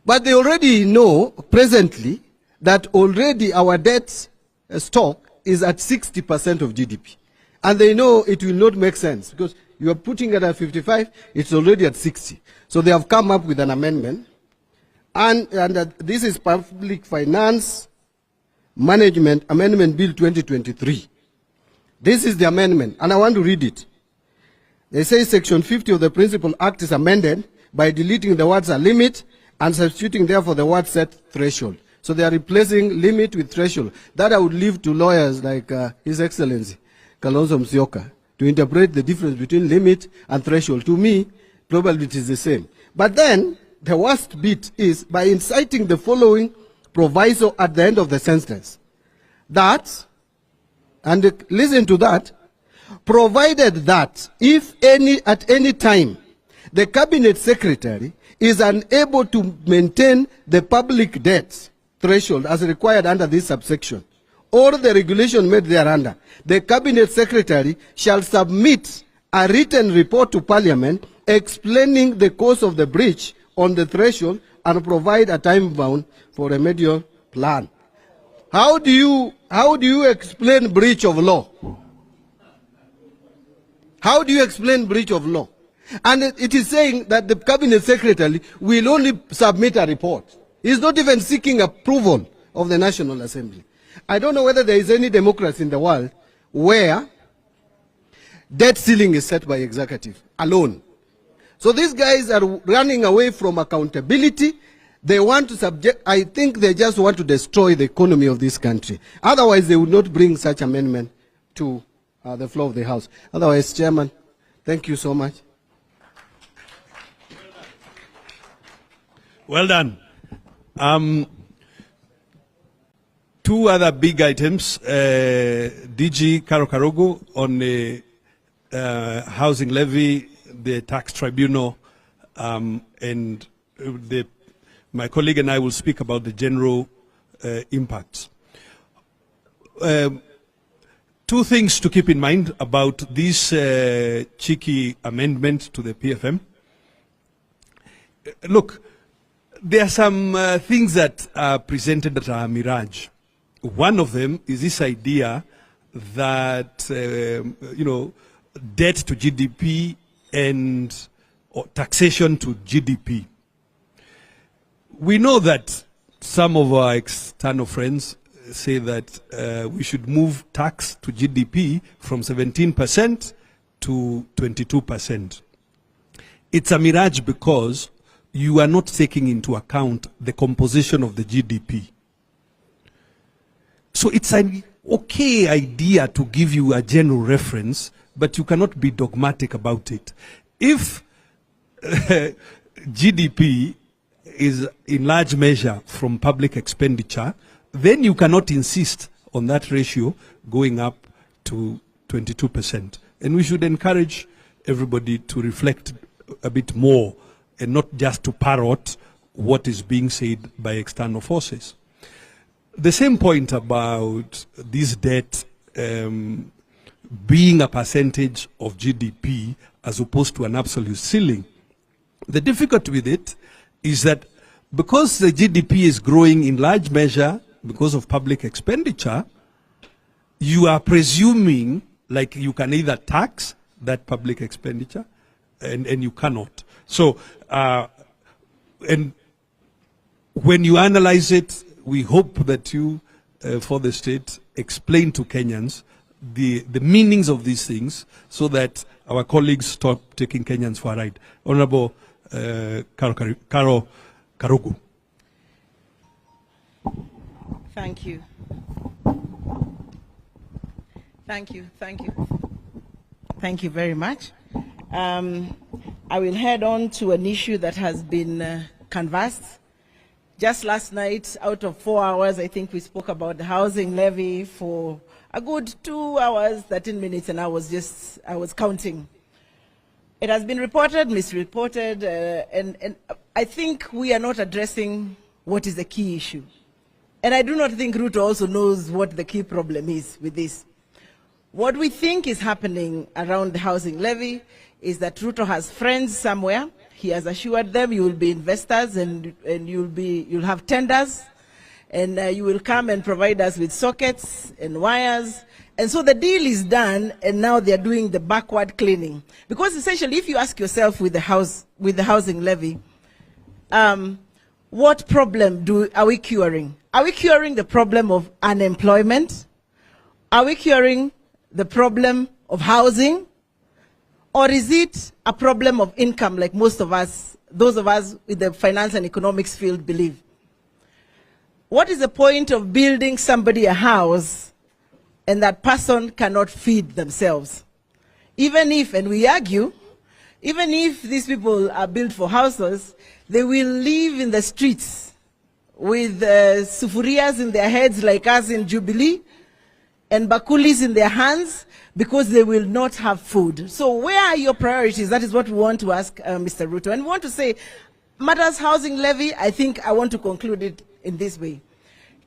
But they already know presently that already our debt stock is at 60% of GDP. And they know it will not make sense, because You are putting it at 55, it's already at 60. So they have come up with an amendment. And this is Public Finance Management Amendment Bill 2023. This is the amendment, and I want to read it. They say Section 50 of the Principal Act is amended by deleting the words "a limit" and substituting therefore the word "set threshold." So they are replacing limit with threshold. That I would leave to lawyers like His Excellency Kalonzo Musyoka to interpret the difference between limit and threshold. To me, probably it is the same. But then, the worst bit is by inciting the following proviso at the end of the sentence. That, and listen to that, provided that if at any time the Cabinet Secretary is unable to maintain the public debt threshold as required under this subsection, or the regulation made thereunder, the Cabinet Secretary shall submit a written report to Parliament explaining the cause of the breach on the threshold and provide a time bound for a remedial plan. How do you explain breach of law? How do you explain breach of law? And it is saying that the Cabinet Secretary will only submit a report. He's not even seeking approval of the National Assembly. I don't know whether there is any democracy in the world where debt ceiling is set by executive alone. So these guys are running away from accountability. They want to I think they just want to destroy the economy of this country. Otherwise, they would not bring such amendment to the floor of the House. Otherwise, Chairman, thank you so much. Well done. Two other big items. DG Karo Karogo on the housing levy, the tax tribunal, and my colleague and I will speak about the general impacts. Two things to keep in mind about this cheeky amendment to the PFM. Look, there are some things that are presented that are mirage. One of them is this idea that, debt to GDP and taxation to GDP. We know that some of our external friends say that we should move tax to GDP from 17% to 22%. It's a mirage because you are not taking into account the composition of the GDP. So it's an okay idea to give you a general reference, but you cannot be dogmatic about it. If GDP is in large measure from public expenditure, then you cannot insist on that ratio going up to 22%. And we should encourage everybody to reflect a bit more and not just to parrot what is being said by external forces. The same point about this debt being a percentage of GDP as opposed to an absolute ceiling. The difficulty with it is that because the GDP is growing in large measure because of public expenditure, you are presuming like you can either tax that public expenditure and you cannot. So, and when you analyze it, we hope that you, for the state, explain to Kenyans the meanings of these things so that our colleagues stop taking Kenyans for a ride. Honorable Karo Karugu. Thank you. Thank you. Thank you. Thank you very much. I will head on to an issue that has been canvassed. Just last night, out of 4 hours, I think we spoke about the housing levy for a good 2 hours, 13 minutes, and I was counting. It has been reported, misreported, and I think we are not addressing what is the key issue. And I do not think Ruto also knows what the key problem is with this. What we think is happening around the housing levy is that Ruto has friends somewhere. He has assured them you will be investors and you'll have tenders and you will come and provide us with sockets and wires And so the deal is done, and now they're doing the backward cleaning. Because essentially, if you ask yourself with the housing levy, what problem are we curing? Are we curing the problem of unemployment? Are we curing the problem of housing? Or is it a problem of income, like most of us, those of us in the finance and economics field believe? What is the point of building somebody a house and that person cannot feed themselves? Even if, and we argue, even if these people are built for houses, they will live in the streets with sufurias in their heads like us in Jubilee and bakulis in their hands because they will not have food. So where are your priorities? That is what we want to ask Mr. Ruto. And we want to say, matters housing levy, I think I want to conclude it in this way.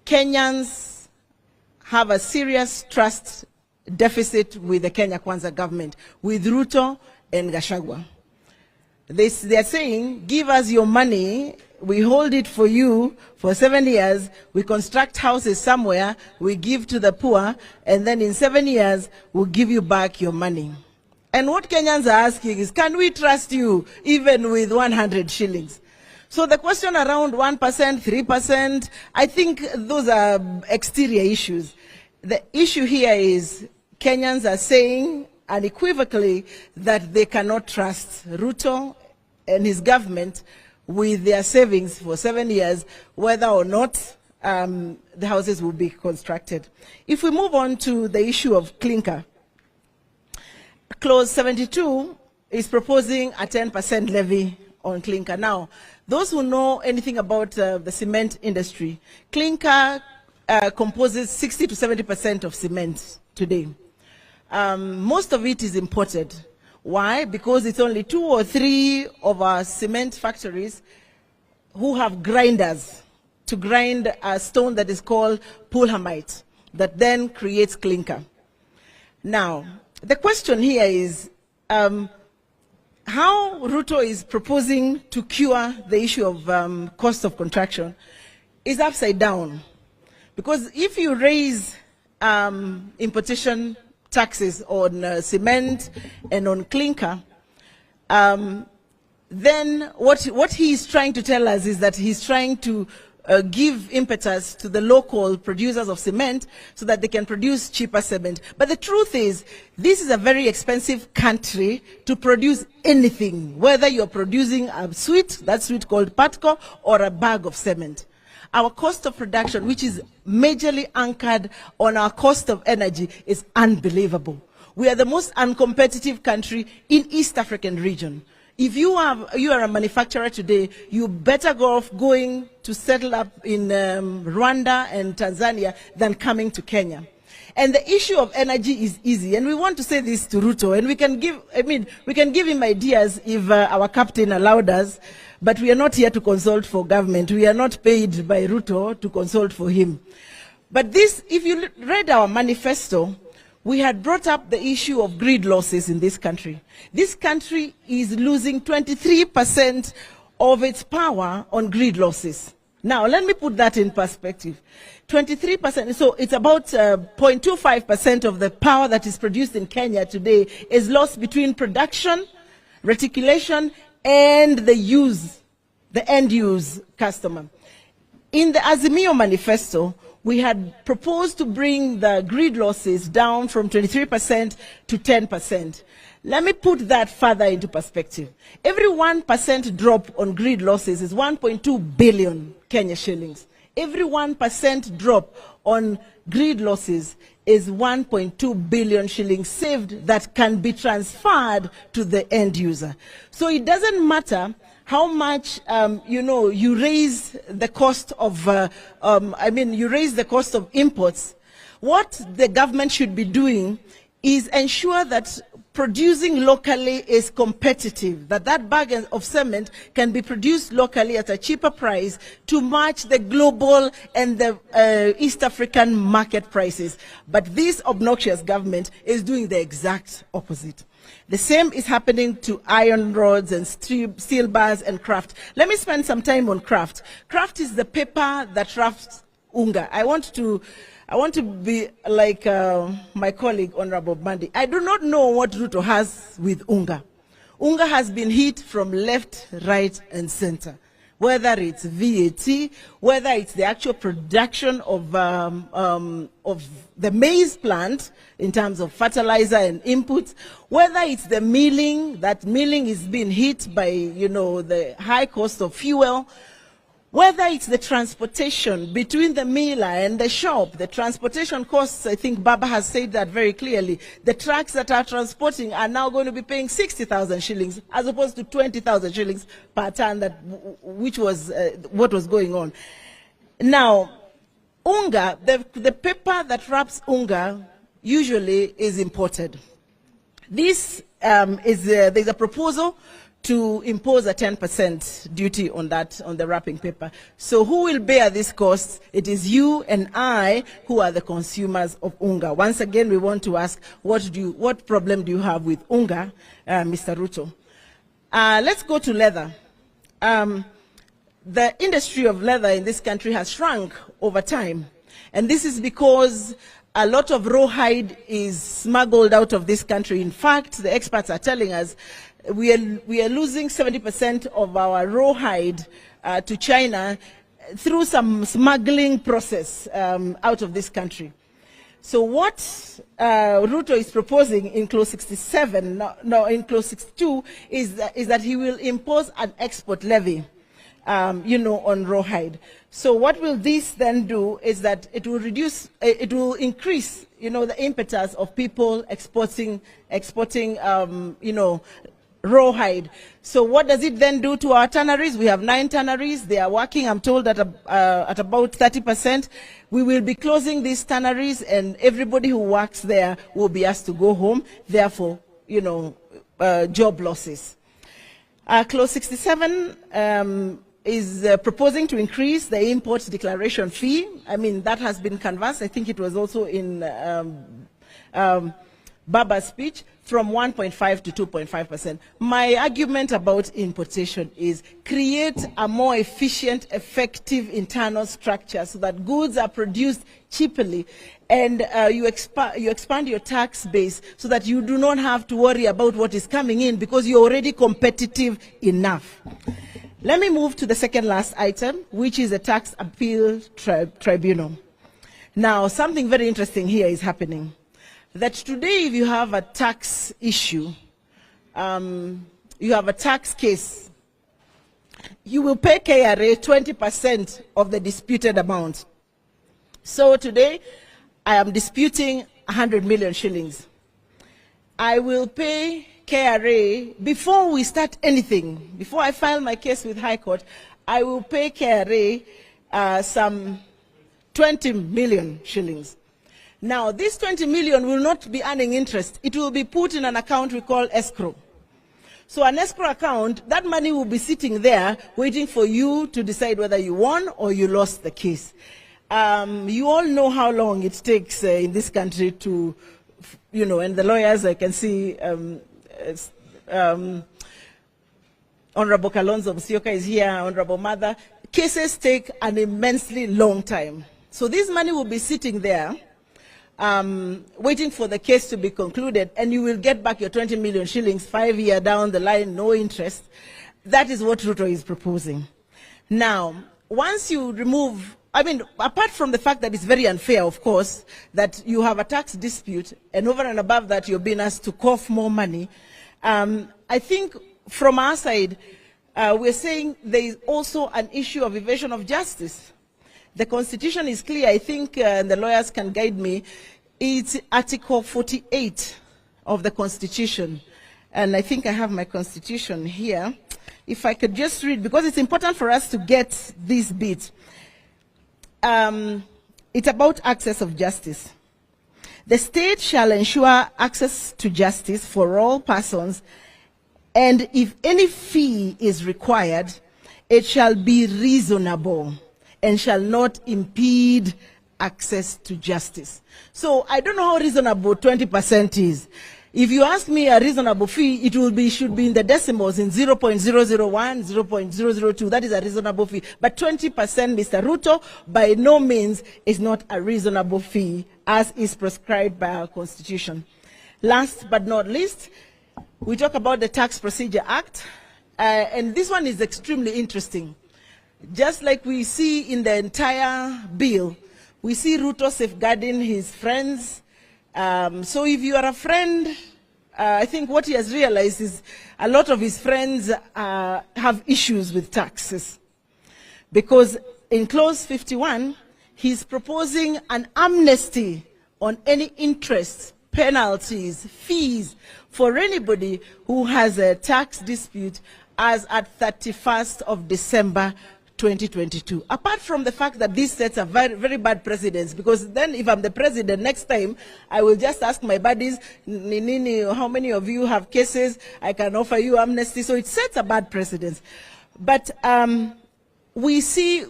Kenyans have a serious trust deficit with the Kenya Kwanza government, with Ruto and Gachagua. They are saying, give us your money, we hold it for you for 7 years, we construct houses somewhere, we give to the poor, and then in 7 years, we'll give you back your money. And what Kenyans are asking is, can we trust you even with 100 shillings? So the question around 1%, 3%, I think those are exterior issues. The issue here is Kenyans are saying unequivocally that they cannot trust Ruto and his government with their savings for 7 years, whether or not the houses will be constructed. If we move on to the issue of clinker, Clause 72 is proposing a 10% levy on clinker. Now, those who know anything about the cement industry, clinker composes 60 to 70% of cement today. Most of it is imported. Why? Because it's only 2 or 3 of our cement factories who have grinders to grind a stone that is called pulhamite that then creates clinker. Now, the question here is how Ruto is proposing to cure the issue of cost of contraction is upside down. Because if you raise importation taxes on cement and on clinker, then what he is trying to tell us is that he's trying to give impetus to the local producers of cement so that they can produce cheaper cement. But the truth is, this is a very expensive country to produce anything, whether you're producing a sweet, that sweet called patco, or a bag of cement. Our cost of production, which is majorly anchored on our cost of energy, is unbelievable. We are the most uncompetitive country in East African region. If you are a manufacturer today, you better go off going to settle up in Rwanda and Tanzania than coming to Kenya. And the issue of energy is easy, and we want to say this to Ruto, and we can give him ideas if our captain allowed us, but we are not here to consult for government. We are not paid by Ruto to consult for him. But this, if you read our manifesto, we had brought up the issue of grid losses in this country. This country is losing 23% of its power on grid losses. Now, let me put that in perspective. 23%, so it's about 0.25% of the power that is produced in Kenya today is lost between production, reticulation, and the end-use customer. In the Azimio manifesto, we had proposed to bring the grid losses down from 23% to 10%. Let me put that further into perspective. Every 1% drop on grid losses is 1.2 billion Kenya shillings. Every 1% drop on grid losses is 1.2 billion shillings saved that can be transferred to the end user. So it doesn't matter how much you raise the cost of you raise the cost of imports. What the government should be doing is ensure that producing locally is competitive, that bag of cement can be produced locally at a cheaper price to match the global and the East African market prices. But this obnoxious government is doing the exact opposite. The same is happening to iron rods and steel bars and craft. Let me spend some time on craft. Craft is the paper that crafts unga. I want to I want to be like my colleague, Honorable Bandi. I do not know what Ruto has with Unga. Unga has been hit from left, right, and center. Whether it's VAT, whether it's the actual production of the maize plant in terms of fertilizer and inputs, whether it's the milling, that milling is being hit by, the high cost of fuel, whether it's the transportation between the miller and the shop, the transportation costs, I think Baba has said that very clearly. The trucks that are transporting are now going to be paying 60,000 shillings as opposed to 20,000 shillings per ton, which was what was going on. Now, Unga, the paper that wraps Unga usually is imported. This there's a proposal to impose a 10% duty on the wrapping paper. So who will bear this cost? It is you and I who are the consumers of Unga. Once again, we want to ask, what problem do you have with Unga, Mr. Ruto? Let's go to leather. The industry of leather in this country has shrunk over time. And this is because a lot of rawhide is smuggled out of this country. In fact, the experts are telling us we are losing 70% of our rawhide to China through some smuggling process out of this country. So what Ruto is proposing in clause 67, in clause 62, is that he will impose an export levy, on rawhide. So what will this then do is that it will increase, the impetus of people exporting, rawhide. So what does it then do to our tanneries? We have 9 tanneries. They are working, I'm told, at about 30%. We will be closing these tanneries, and everybody who works there will be asked to go home. Therefore, job losses. Clause 67 is proposing to increase the import declaration fee. I mean, that has been canvassed. I think it was also in Baba's speech, from 1.5 to 2.5%. My argument about importation is create a more efficient, effective internal structure so that goods are produced cheaply, and you expand your tax base so that you do not have to worry about what is coming in because you're already competitive enough. Let me move to the second last item, which is the tax appeal tribunal. Now, something very interesting here is happening. That today, if you have a tax issue, you have a tax case, you will pay KRA 20% of the disputed amount. So today, I am disputing 100 million shillings. I will pay KRA, before we start anything, before I file my case with High Court, I will pay KRA some 20 million shillings. Now, this 20 million will not be earning interest. It will be put in an account we call escrow. So an escrow account, that money will be sitting there waiting for you to decide whether you won or you lost the case. You all know how long it takes in this country to, and the lawyers, I can see Honorable Kalonzo Musyoka is here, Honorable Mother. Cases take an immensely long time. So this money will be sitting there waiting for the case to be concluded, and you will get back your 20 million shillings 5 years down the line, no interest. That is what Ruto is proposing. Now, once you remove, apart from the fact that it's very unfair, of course, that you have a tax dispute, and over and above that, you're being asked to cough more money, I think from our side, we're saying there is also an issue of evasion of justice. The Constitution is clear. I think the lawyers can guide me. It's Article 48 of the Constitution. And I think I have my Constitution here. If I could just read, because it's important for us to get this bit. It's about access of justice. The state shall ensure access to justice for all persons, and if any fee is required, it shall be reasonable and shall not impede access to justice. So I don't know how reasonable 20% is. If you ask me a reasonable fee, should be in the decimals, in 0.001, 0.002. That is a reasonable fee. But 20%, Mr. Ruto, by no means is not a reasonable fee, as is prescribed by our Constitution. Last but not least, we talk about the Tax Procedure Act, and this one is extremely interesting. Just like we see in the entire bill, we see Ruto safeguarding his friends. So if you are a friend, I think what he has realized is a lot of his friends have issues with taxes. Because in clause 51, he's proposing an amnesty on any interest, penalties, fees for anybody who has a tax dispute as at 31st of December 2022. Apart from the fact that this sets a very, very bad precedence, because then if I'm the president next time, I will just ask my buddies, how many of you have cases? I can offer you amnesty. So it sets a bad precedence. But we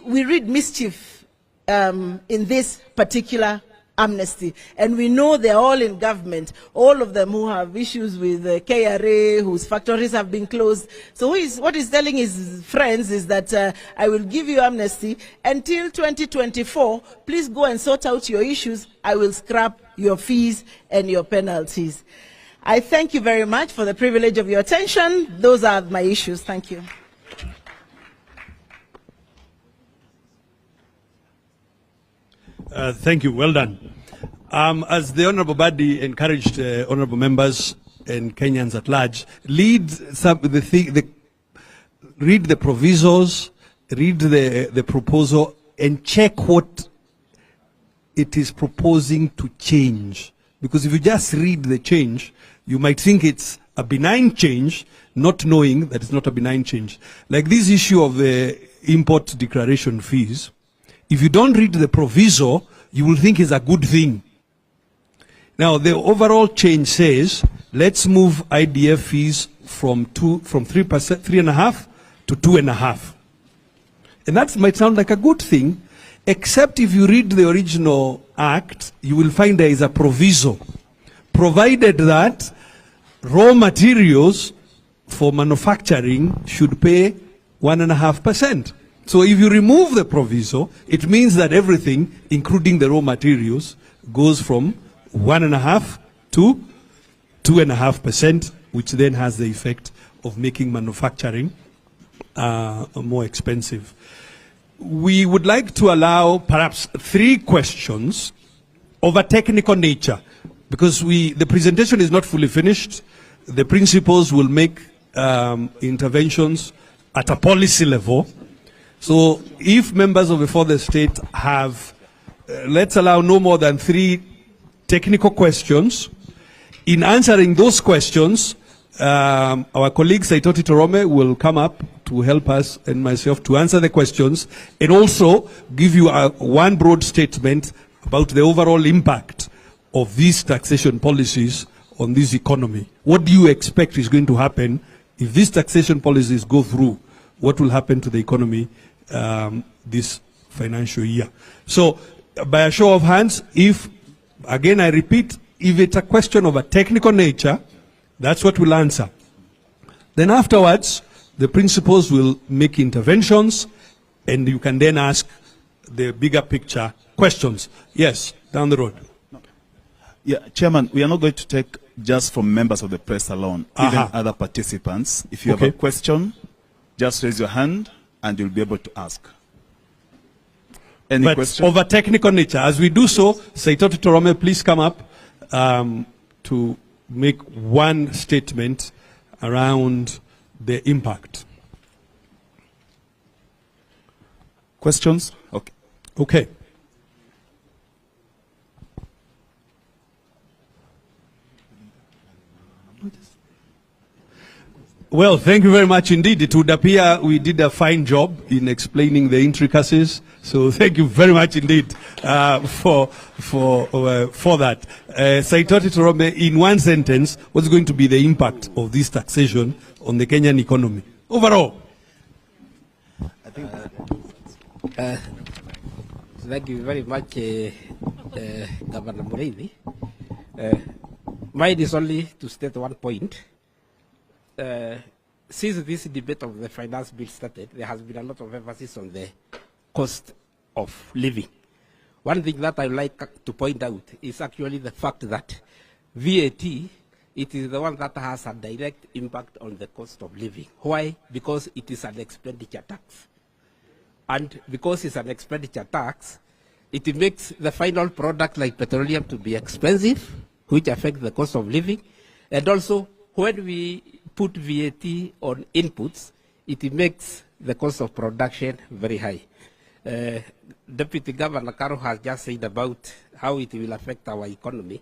read mischief in this particular amnesty, and we know they're all in government, all of them who have issues with KRA, whose factories have been closed. So what he's telling his friends is that I will give you amnesty until 2024. Please go and sort out your issues. I will scrap your fees and your penalties. I thank you very much for the privilege of your attention. Those are my issues. Thank you. Thank you. Well done. As the Honourable Badi encouraged Honourable members and Kenyans at large, read the provisos, read the proposal, and check what it is proposing to change. Because if you just read the change, you might think it's a benign change, not knowing that it's not a benign change. Like this issue of the import declaration fees, if you don't read the proviso, you will think it's a good thing. Now, the overall change says, let's move IDF fees from 3.5% to 2.5%. And that might sound like a good thing, except if you read the original act, you will find there is a proviso, provided that raw materials for manufacturing should pay 1.5%. So if you remove the proviso, it means that everything, including the raw materials, goes from 1.5% to 2.5%, which then has the effect of making manufacturing more expensive. We would like to allow perhaps 3 questions of a technical nature, because the presentation is not fully finished. The principals will make interventions at a policy level. So if members of the Fourth Estate have, let's allow no more than 3 technical questions. In answering those questions, our colleague Saitoti Torome will come up to help us and myself to answer the questions and also give you one broad statement about the overall impact of these taxation policies on this economy. What do you expect is going to happen if these taxation policies go through? What will happen to the economy this financial year? So, by a show of hands, if, again I repeat, if it's a question of a technical nature, that's what we'll answer. Then afterwards, the principals will make interventions, and you can then ask the bigger picture questions. Yes, down the road. Yeah, Chairman, we are not going to take just from members of the press alone, even other participants. If you have a question, just raise your hand and you'll be able to ask. Any question? Of a technical nature. As we do so, Saitoti Torome, please come up to make one statement around the impact. Questions? Okay. Okay. Well, thank you very much indeed. It would appear we did a fine job in explaining the intricacies. So thank you very much indeed for that. Saitoti Torome, in one sentence, what's going to be the impact of this taxation on the Kenyan economy overall? I think. Thank you very much, Governor Muriithi. Mine is only to state one point. Since this debate of the finance bill started, there has been a lot of emphasis on the cost of living. One thing that I like to point out is actually the fact that VAT, it is the one that has a direct impact on the cost of living. Why? Because it is an expenditure tax. And because it's an expenditure tax, it makes the final product like petroleum to be expensive, which affects the cost of living. And also, when we put VAT on inputs, it makes the cost of production very high. Deputy Governor Karo has just said about how it will affect our economy.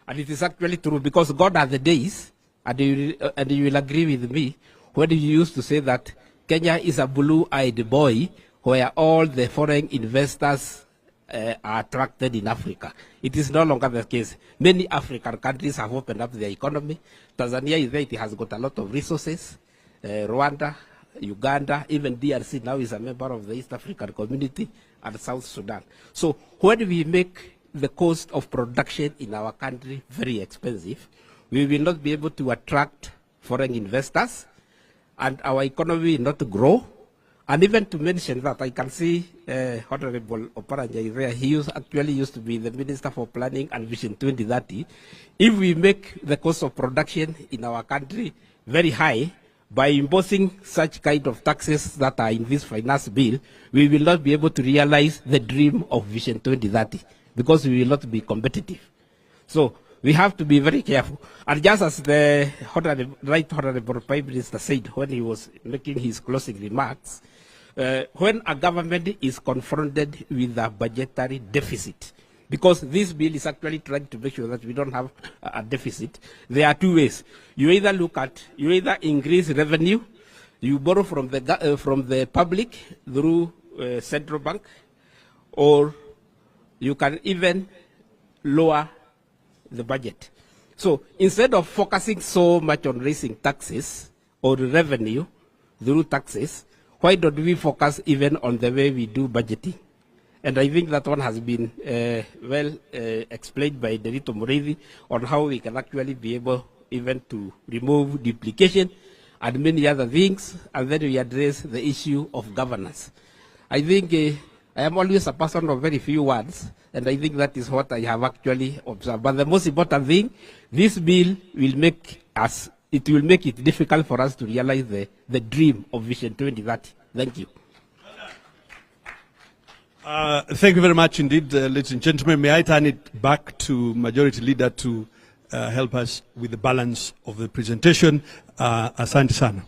And it is actually true, because God are the days, and you will agree with me, when you used to say that Kenya is a blue-eyed boy where all the foreign investors are attracted in Africa. It is no longer the case. Many African countries have opened up their economy. Tanzania is there, it has got a lot of resources. Rwanda, Uganda, even DRC now is a member of the East African Community, and South Sudan. So when we make the cost of production in our country very expensive, we will not be able to attract foreign investors, and our economy will not grow. And even to mention that, I can see Honorable Oparanya is there. He actually used to be the Minister for Planning and Vision 2030. If we make the cost of production in our country very high, by imposing such kind of taxes that are in this finance bill, we will not be able to realize the dream of Vision 2030, because we will not be competitive. So we have to be very careful. And just as the Right Honorable Prime Minister said when he was making his closing remarks, when a government is confronted with a budgetary deficit, because this bill is actually trying to make sure that we don't have a deficit, there are two ways. You either increase revenue, you borrow from the public through central bank, or you can even lower the budget. So instead of focusing so much on raising taxes or revenue through taxes, why don't we focus even on the way we do budgeting? And I think that one has been well explained by Derito Mureithi on how we can actually be able even to remove duplication and many other things, and then we address the issue of governance. I think I am always a person of very few words, and I think that is what I have actually observed. But the most important thing, this bill will make it difficult for us to realize the dream of Vision 2030. Thank you. Thank you very much indeed, ladies and gentlemen. May I turn it back to Majority Leader to help us with the balance of the presentation. Asante sana.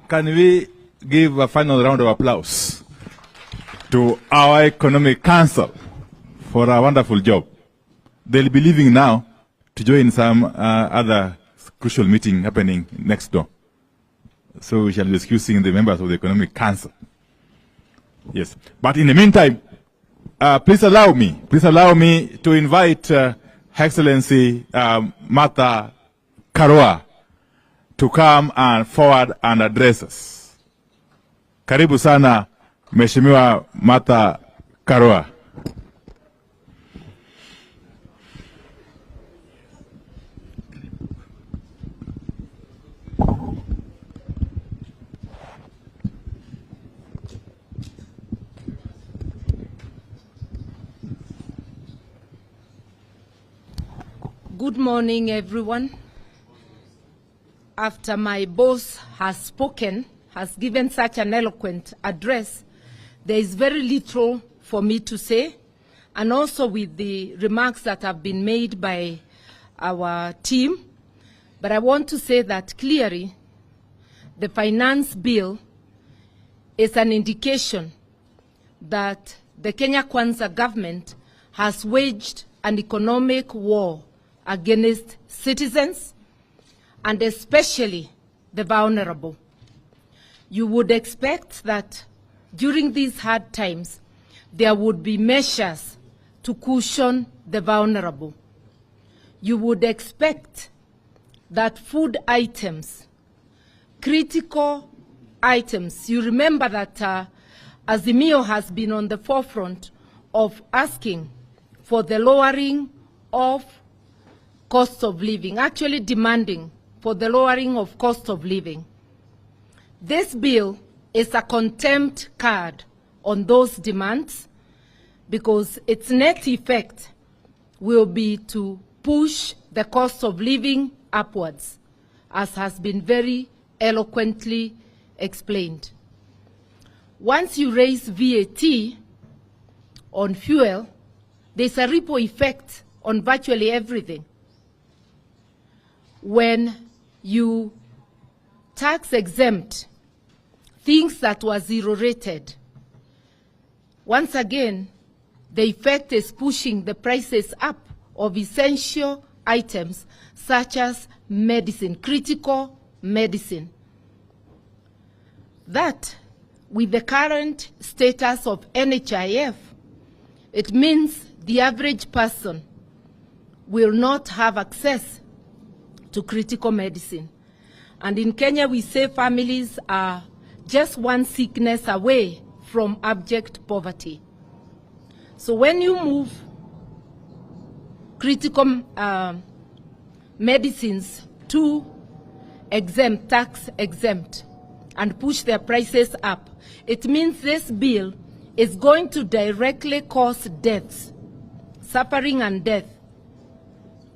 Can we give a final round of applause to our Economic Council for a wonderful job? They'll be leaving now to join some other crucial meeting happening next door. So we shall be excusing the members of the Economic Council. Yes. But in the meantime, please allow me to invite Her Excellency Martha Karua to come and forward and address us. Karibu sana, Mheshimiwa Martha Karua. Good morning, everyone. After my boss has spoken, has given such an eloquent address, there is very little for me to say. And also with the remarks that have been made by our team. But I want to say that clearly, the finance bill is an indication that the Kenya Kwanza government has waged an economic war against citizens, and especially the vulnerable. You would expect that during these hard times, there would be measures to cushion the vulnerable. You would expect that food items, critical items, you remember that Azimio has been on the forefront of asking for the lowering of cost of living, actually demanding for the lowering of cost of living. This bill is a contempt card on those demands because its net effect will be to push the cost of living upwards, as has been very eloquently explained. Once you raise VAT on fuel, there's a ripple effect on virtually everything. When you tax exempt things that were zero rated, once again, the effect is pushing the prices up of essential items such as medicine, critical medicine. That, with the current status of NHIF, it means the average person will not have access to critical medicine. And in Kenya, we say families are just one sickness away from abject poverty. So when you move critical medicines to exempt, tax exempt, and push their prices up, it means this bill is going to directly cause deaths, suffering and death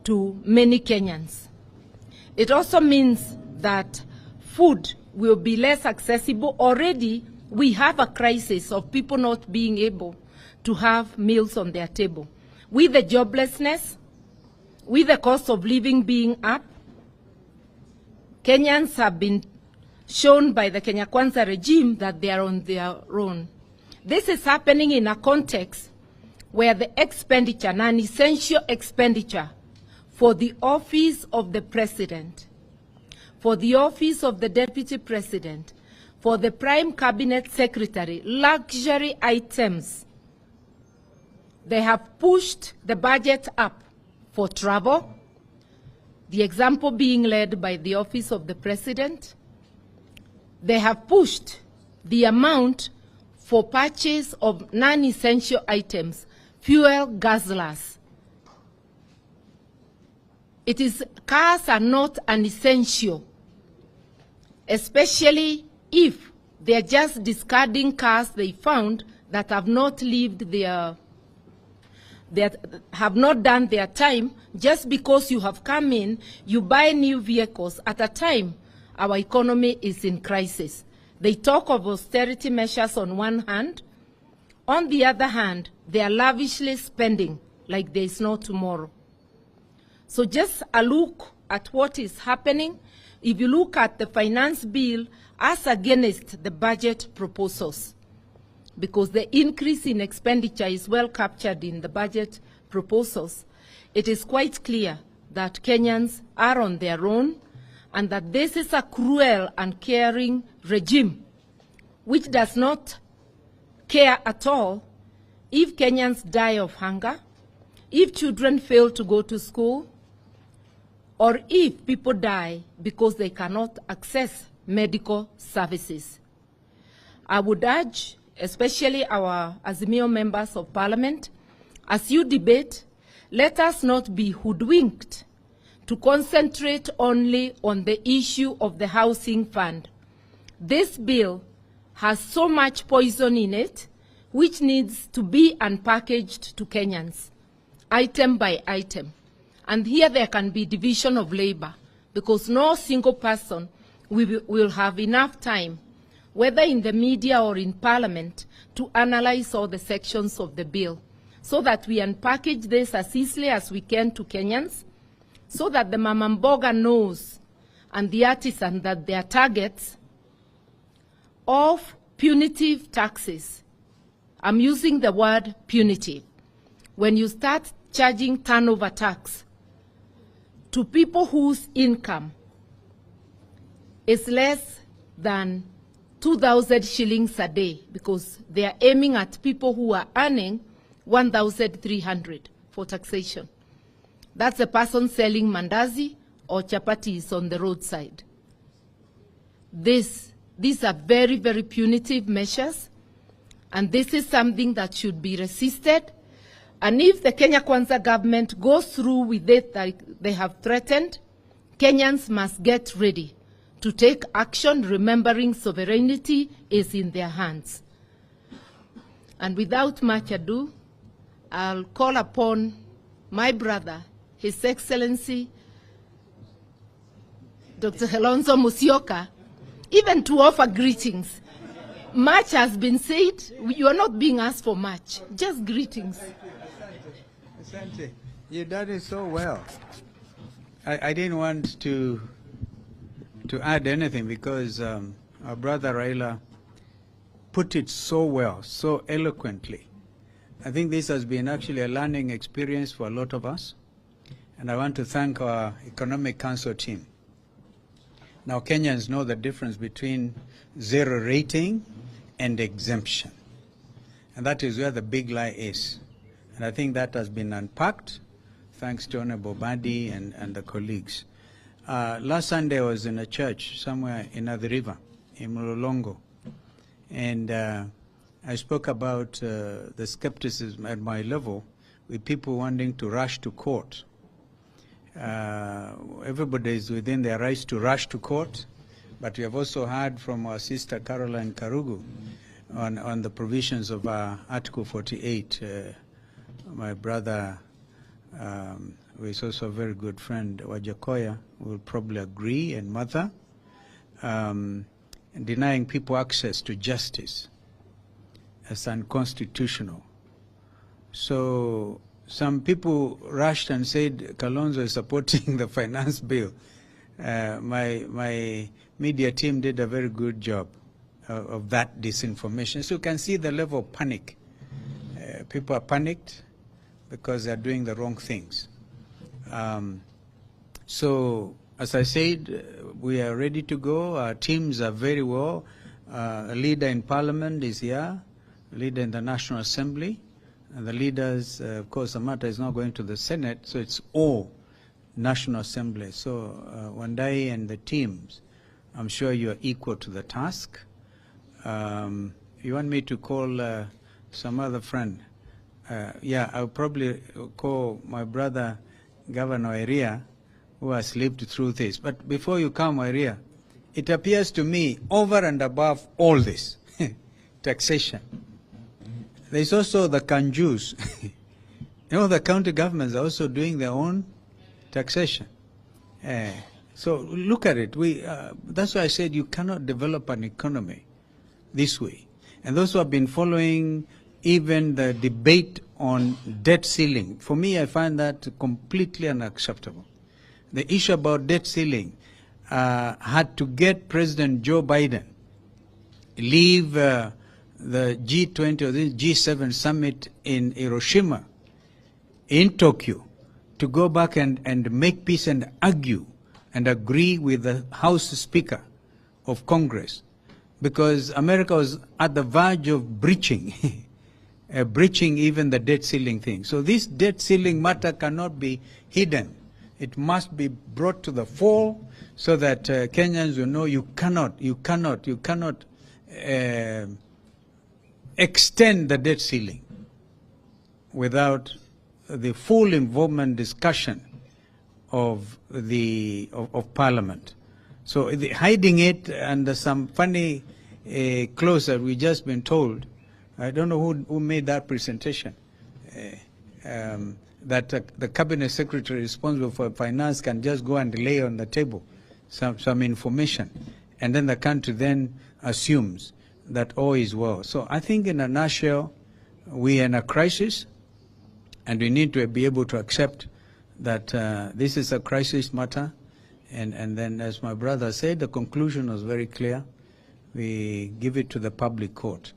to many Kenyans. It also means that food will be less accessible. Already, we have a crisis of people not being able to have meals on their table. With the joblessness, with the cost of living being up, Kenyans have been shown by the Kenya Kwanza regime that they are on their own. This is happening in a context where the expenditure, non-essential expenditure for the office of the president, for the office of the deputy president, for the prime cabinet secretary, luxury items, they have pushed the budget up for travel, the example being led by the office of the president. They have pushed the amount for purchase of non-essential items, fuel, guzzlers. Cars are not an essential, especially if they're just discarding cars they found that have not lived that have not done their time. Just because you have come in, you buy new vehicles at a time our economy is in crisis. They talk of austerity measures on one hand. On the other hand, they are lavishly spending like there is no tomorrow. So just a look at what is happening. If you look at the finance bill as against the budget proposals, because the increase in expenditure is well captured in the budget proposals, it is quite clear that Kenyans are on their own and that this is a cruel and caring regime which does not care at all if Kenyans die of hunger, if children fail to go to school, or if people die because they cannot access medical services. I would urge, especially our Azimio members of parliament, as you debate, let us not be hoodwinked to concentrate only on the issue of the housing fund. This bill has so much poison in it, which needs to be unpackaged to Kenyans, item by item. And here there can be division of labor, because no single person will have enough time, whether in the media or in parliament, to analyze all the sections of the bill, so that we unpackage this as easily as we can to Kenyans, so that the Mamamboga knows and the artisan that they are targets of punitive taxes. I'm using the word punitive. When you start charging turnover tax to people whose income is less than 2,000 shillings a day, because they are aiming at people who are earning 1,300 for taxation. That's a person selling mandazi or chapatis on the roadside. This These are very, very punitive measures, and this is something that should be resisted. And if the Kenya Kwanza government goes through with it like they have threatened, Kenyans must get ready to take action, remembering sovereignty is in their hands. And without much ado, I'll call upon my brother, His Excellency, Dr. Kalonzo Musyoka, even to offer greetings. Much has been said. You are not being asked for much, just greetings. Asante, you done it so well. I didn't want to add anything because our brother Raila put it so well, so eloquently. I think this has been actually a learning experience for a lot of us. And I want to thank our Economic Council team. Now, Kenyans know the difference between zero rating and exemption. And that is where the big lie is. And I think that has been unpacked, thanks to Honorable Badi and the colleagues. Last Sunday, I was in a church somewhere in the river, in Mulolongo. And I spoke about the skepticism at my level with people wanting to rush to court. Everybody is within their rights to rush to court, but we have also heard from our sister Caroline Karugu on the provisions of Article 48. My brother, who is also a very good friend, Wajakoya, will probably agree, and Mother, denying people access to justice as unconstitutional. So some people rushed and said Kalonzo is supporting the finance bill. My media team did a very good job of that disinformation. So you can see the level of panic. People are panicked because they are doing the wrong things. So, as I said, we are ready to go. Our teams are very well. A leader in Parliament is here, a leader in the National Assembly, and the leaders, of course, the matter is not going to the Senate, so it's all National Assembly. So, Wandai and the teams, I'm sure you are equal to the task. You want me to call some other friend? Yeah, I'll probably call my brother, Governor Eria, who has lived through this. But before you come, Eria, it appears to me, over and above all this, taxation, there's also the Kanjus. You know, the county governments are also doing their own taxation. So look at it. That's why I said you cannot develop an economy this way. And those who have been following even the debate on debt ceiling, for me, I find that completely unacceptable. The issue about debt ceiling had to get President Joe Biden leave the G20 or the G7 summit in Hiroshima, in Tokyo, to go back and make peace and argue and agree with the House Speaker of Congress, because America was at the verge of breaching even the debt ceiling thing. So this debt ceiling matter cannot be hidden. It must be brought to the fore so that Kenyans will know you cannot extend the debt ceiling without the full involvement discussion of Parliament. So hiding it under some funny clause that we just been told, I don't know who made that presentation, that the cabinet secretary responsible for finance can just go and lay on the table some information, and then the country then assumes that all is well. So I think in a nutshell, we are in a crisis, and we need to be able to accept that this is a crisis matter. And then, as my brother said, the conclusion was very clear. We give it to the public court.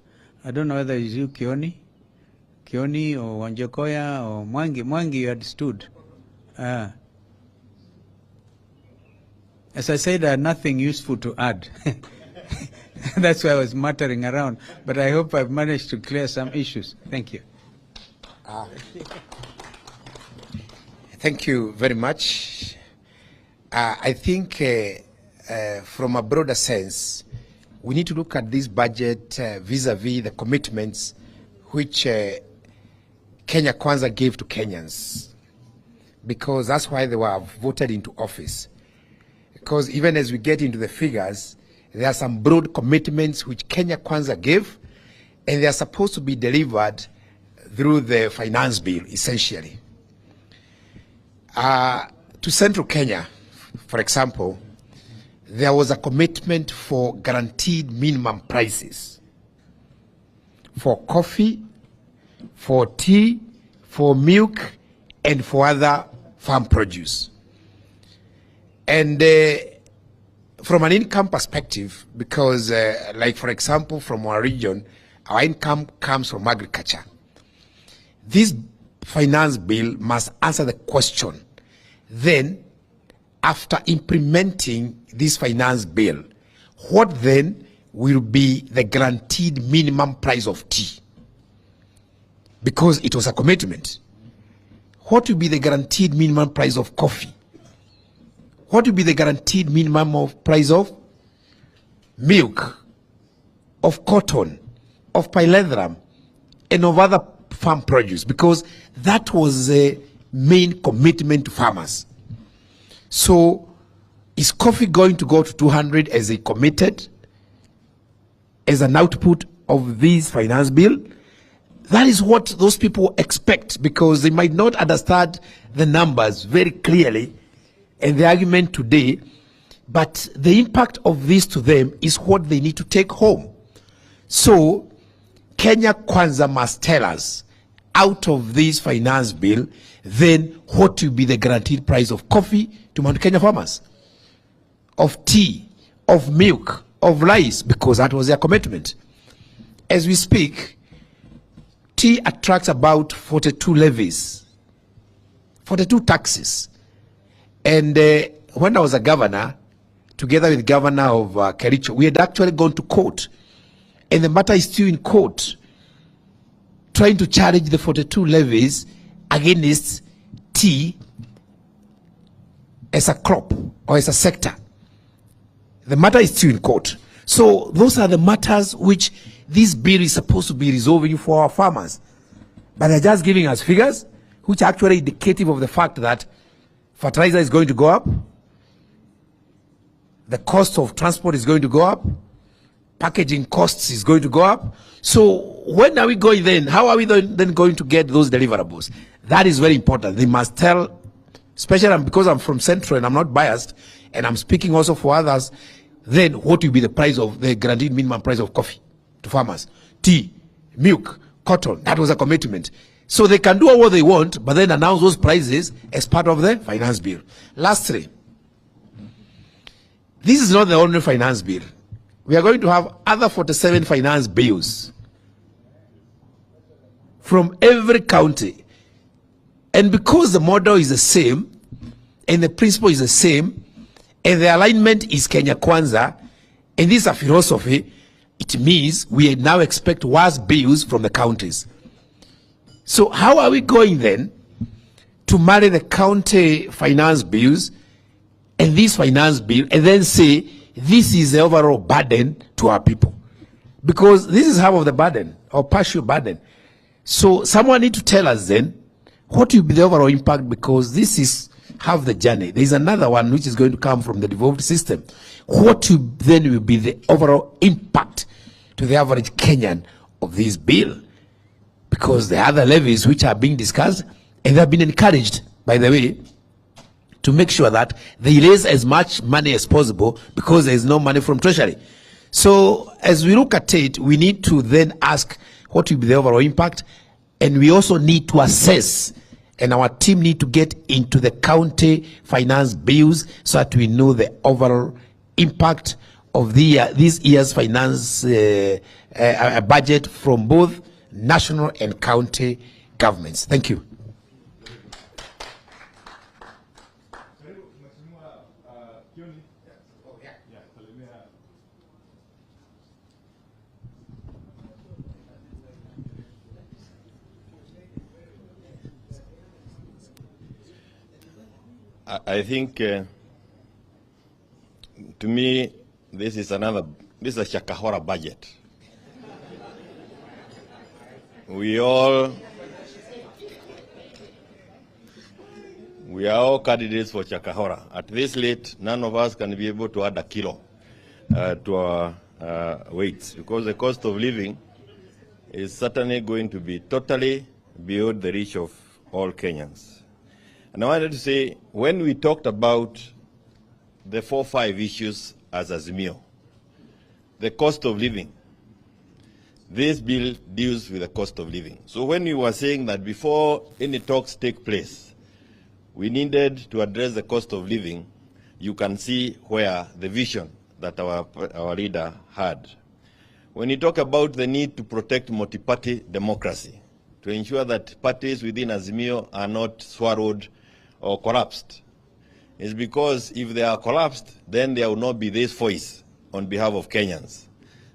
I don't know whether it's you, Kioni or Wanjakoya or Mwangi. Mwangi, you had stood. As I said, I had nothing useful to add. That's why I was muttering around. But I hope I've managed to clear some issues. Thank you. Thank you very much. I think from a broader sense, we need to look at this budget vis-a-vis the commitments which Kenya Kwanza gave to Kenyans, because that's why they were voted into office. Because even as we get into the figures, there are some broad commitments which Kenya Kwanza gave, and they are supposed to be delivered through the finance bill, essentially. To Central Kenya, for example, there was a commitment for guaranteed minimum prices for coffee, for tea, for milk, and for other farm produce. And from an income perspective, because like for example, from our region, our income comes from agriculture. This finance bill must answer the question. Then, after implementing this finance bill, what then will be the guaranteed minimum price of tea? Because it was a commitment. What will be the guaranteed minimum price of coffee? What will be the guaranteed minimum of price of milk, of cotton, of pyrethrum, and of other farm produce? Because that was the main commitment to farmers. So, is coffee going to go to 200 as they committed, as an output of this finance bill? That is what those people expect, because they might not understand the numbers very clearly and the argument today, but the impact of this to them is what they need to take home. So, Kenya Kwanza must tell us, out of this finance bill, then what will be the guaranteed price of coffee to Mount Kenya farmers, of tea, of milk, of rice, because that was their commitment. As we speak, tea attracts about 42 levies, 42 taxes. And when I was a governor, together with the governor of Kericho, we had actually gone to court. And the matter is still in court, trying to challenge the 42 levies against tea as a crop or as a sector. The matter is still in court. So those are the matters which this bill is supposed to be resolving for our farmers. But they're just giving us figures which are actually indicative of the fact that fertilizer is going to go up, the cost of transport is going to go up, packaging costs is going to go up. So when are we going then? How are we then going to get those deliverables? That is very important. They must tell, especially because I'm from Central and I'm not biased, and I'm speaking also for others, then what will be the price of the guaranteed minimum price of coffee to farmers? Tea, milk, cotton, that was a commitment. So they can do what they want, but then announce those prices as part of the finance bill. Lastly, this is not the only finance bill. We are going to have other 47 finance bills from every county. And because the model is the same, and the principle is the same, and the alignment is Kenya Kwanza, and this is a philosophy, it means we now expect worse bills from the counties. So how are we going then to marry the county finance bills and this finance bill and then say this is the overall burden to our people? Because this is half of the burden or partial burden. So someone need to tell us then what will be the overall impact, because this is half the journey. There is another one which is going to come from the devolved system. What then will be the overall impact to the average Kenyan of this bill? Because the other levies which are being discussed, and they have been encouraged, by the way, to make sure that they raise as much money as possible, because there is no money from Treasury. So as we look at it, we need to then ask what will be the overall impact, and we also need to assess, and our team need to get into the county finance bills so that we know the overall impact of this year's finance budget from both national and county governments. Thank you. I think, to me, this is another this is a Shakahora budget. We are all candidates for Shakahora. At this late, none of us can be able to add a kilo to our weights, because the cost of living is certainly going to be totally beyond the reach of all Kenyans. And I wanted to say, when we talked about the 4-5 issues as Azimio, the cost of living, this bill deals with the cost of living. So when we were saying that before any talks take place, we needed to address the cost of living, you can see where the vision that our leader had. When you talk about the need to protect multi-party democracy, to ensure that parties within Azimio are not swallowed or collapsed, it's because if they are collapsed, then there will not be this voice on behalf of Kenyans.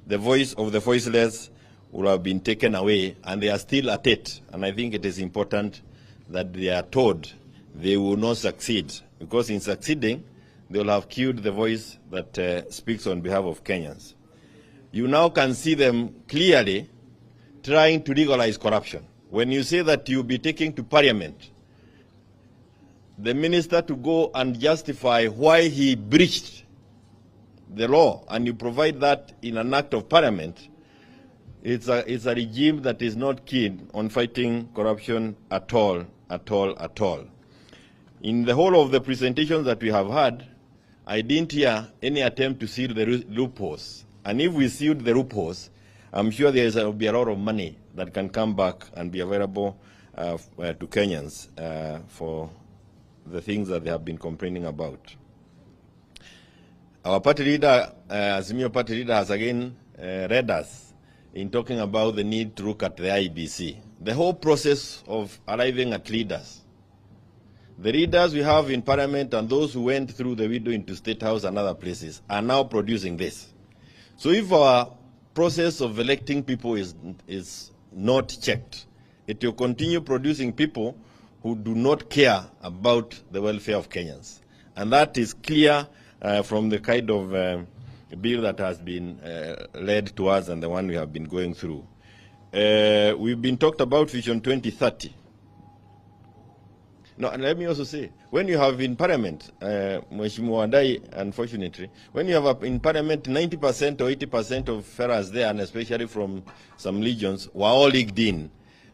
The voice of the voiceless will have been taken away, and they are still at it. And I think it is important that they are told they will not succeed, because in succeeding, they will have killed the voice that speaks on behalf of Kenyans. You now can see them clearly trying to legalize corruption. When you say that you'll be taking to Parliament the minister to go and justify why he breached the law, and you provide that in an act of Parliament, it's a regime that is not keen on fighting corruption at all. In the whole of the presentations that we have had, I didn't hear any attempt to seal the loopholes. And if we sealed the loopholes, I'm sure there will be a lot of money that can come back and be available to Kenyans for the things that they have been complaining about. Our party leader, Azimio party leader, has again read us in talking about the need to look at the IBC. The whole process of arriving at leaders. The leaders we have in Parliament and those who went through the window into State House and other places are now producing this. So if our process of electing people is not checked, it will continue producing people who do not care about the welfare of Kenyans. And that is clear from the kind of bill that has been led to us and the one we have been going through. We've been talked about Vision 2030. No, and let me also say, when you have in Parliament, Mheshimiwa Wadai, unfortunately, when you have in Parliament 90% or 80% of fellas there, and especially from some legions, were all leagued in,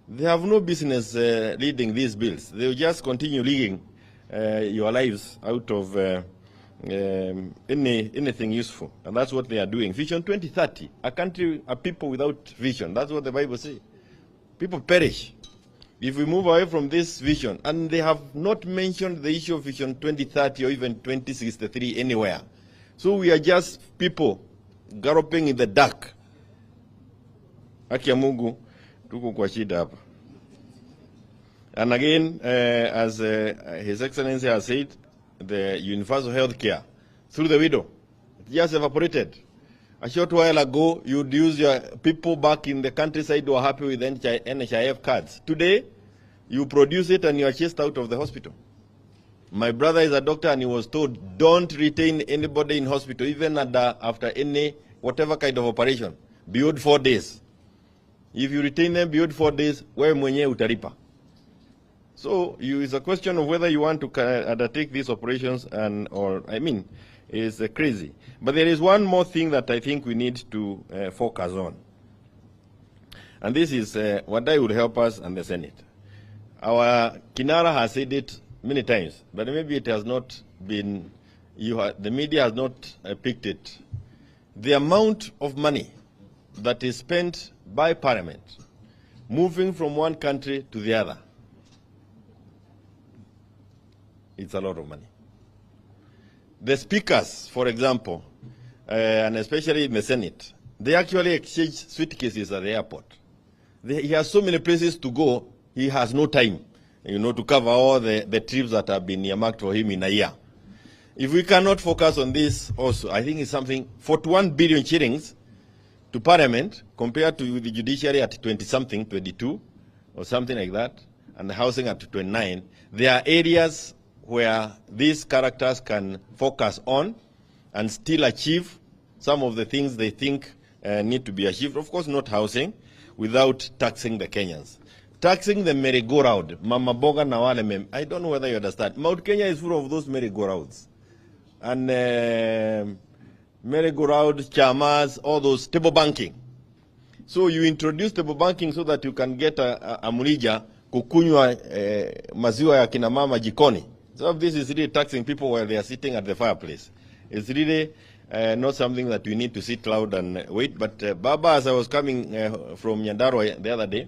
they have no business leading these bills. They will just continue leaguing your lives out of anything useful. And that's what they are doing. Vision 2030, a country, a people without vision. That's what the Bible says. People perish if we move away from this vision. And they have not mentioned the issue of Vision 2030 or even 2063 anywhere. So we are just people galloping in the dark. Haki ya Mungu, tuko kwa shida hapa. And again, as His Excellency has said, the universal health care through the widow, it just evaporated. A short while ago, you'd use your people back in the countryside who are happy with NHIF cards. Today, you produce it and you are chased out of the hospital. My brother is a doctor and he was told, don't retain anybody in hospital, even after any, whatever kind of operation, beyond 4 days. If you retain them beyond 4 days, wewe mwenye utalipa. So it's a question of whether you want to undertake these operations is crazy. But there is one more thing that I think we need to focus on. And this is what I would help us and the Senate. Our Kinara has said it many times, but maybe it has not been, the media has not picked it. The amount of money that is spent by Parliament moving from one country to the other, it's a lot of money. The speakers, for example, and especially in the Senate, they actually exchange suitcases at the airport. He has so many places to go, he has no time, to cover all the trips that have been earmarked for him in a year. If we cannot focus on this also, I think it's something, 41 billion shillings to Parliament compared to the judiciary at 20-something, 22, or something like that, and the housing at 29. There are areas where these characters can focus on and still achieve some of the things they think need to be achieved. Of course, not housing, without taxing the Kenyans. Taxing the merry-go-round, Mama Boga na wale mem. I don't know whether you understand. Mount Kenya is full of those merry-go-rounds. And merry-go-round, chamas, all those table banking. So you introduce table banking so that you can get a mrija kukunywa maziwa ya kina mama jikoni. So this is really taxing people while they are sitting at the fireplace. It's really not something that we need to sit loud and wait. But Baba, as I was coming from Nyandarua the other day,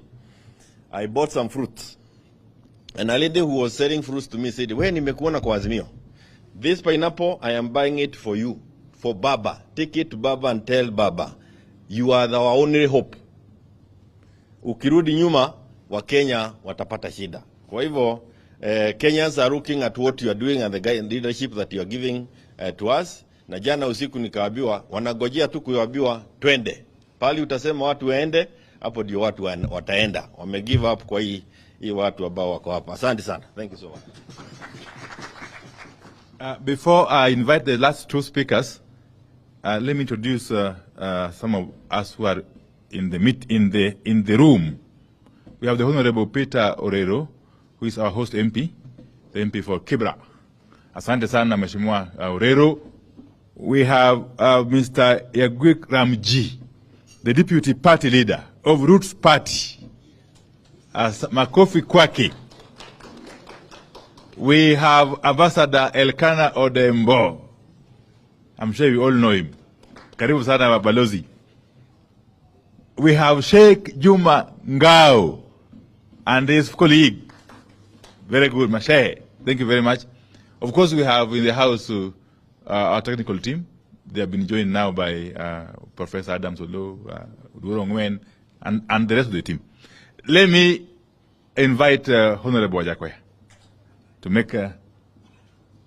I bought some fruits. And a lady who was selling fruits to me said, "We nimekuona kwa Azimio. This pineapple, I am buying it for you, for Baba. Take it to Baba and tell Baba, you are our only hope. Ukirudi nyuma, wa Kenya watapata shida." Kwa hivyo, Kenyans are looking at what you are doing and the leadership that you are giving to us. Na jana usiku nikawaambiwa, wanagojea tu kuambiwa twende. Pali utasema watu waende, hapo ndio watu wataenda. Wame give up kwa hii watu ambao wako hapa. Asante sana. Thank you so much. Before I invite the last two speakers, let me introduce some of us who are in the room. We have the Honorable Peter Orero, who is our host MP, the MP for Kibra. Asante sana Mheshimiwa Orero. We have Mr. Yagwik Ramji, the Deputy Party Leader of Roots Party. Makofi kwake. We have Ambassador Elkana Odembo. I'm sure you all know him. Karibu sana Balozi. We have Sheikh Juma Ngao and his colleague. Very good, Mashe. Thank you very much. Of course, we have in the house our technical team. They have been joined now by Professor Adam Solo, Udurongwen, and the rest of the team. Let me invite Honorable Wajakoya to make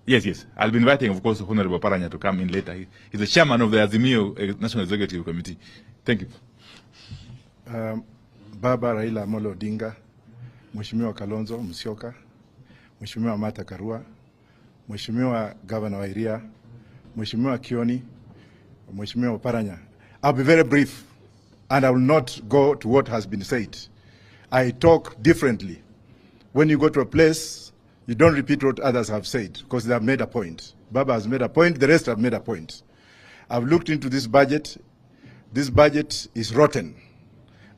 yes. I'll be inviting, of course, Honorable Paranya to come in later. He's the chairman of the Azimio National Executive Committee. Thank you. Baba Raila Molo Odinga, Mheshimiwa Kalonzo Musyoka, Mheshimiwa Martha Karua, Mheshimiwa Governor wa Iria, Mheshimiwa Kioni, Mheshimiwa Paranya. I'll be very brief and I will not go to what has been said. I talk differently. When you go to a place, you don't repeat what others have said because they have made a point. Baba has made a point, the rest have made a point. I've looked into this budget. This budget is rotten.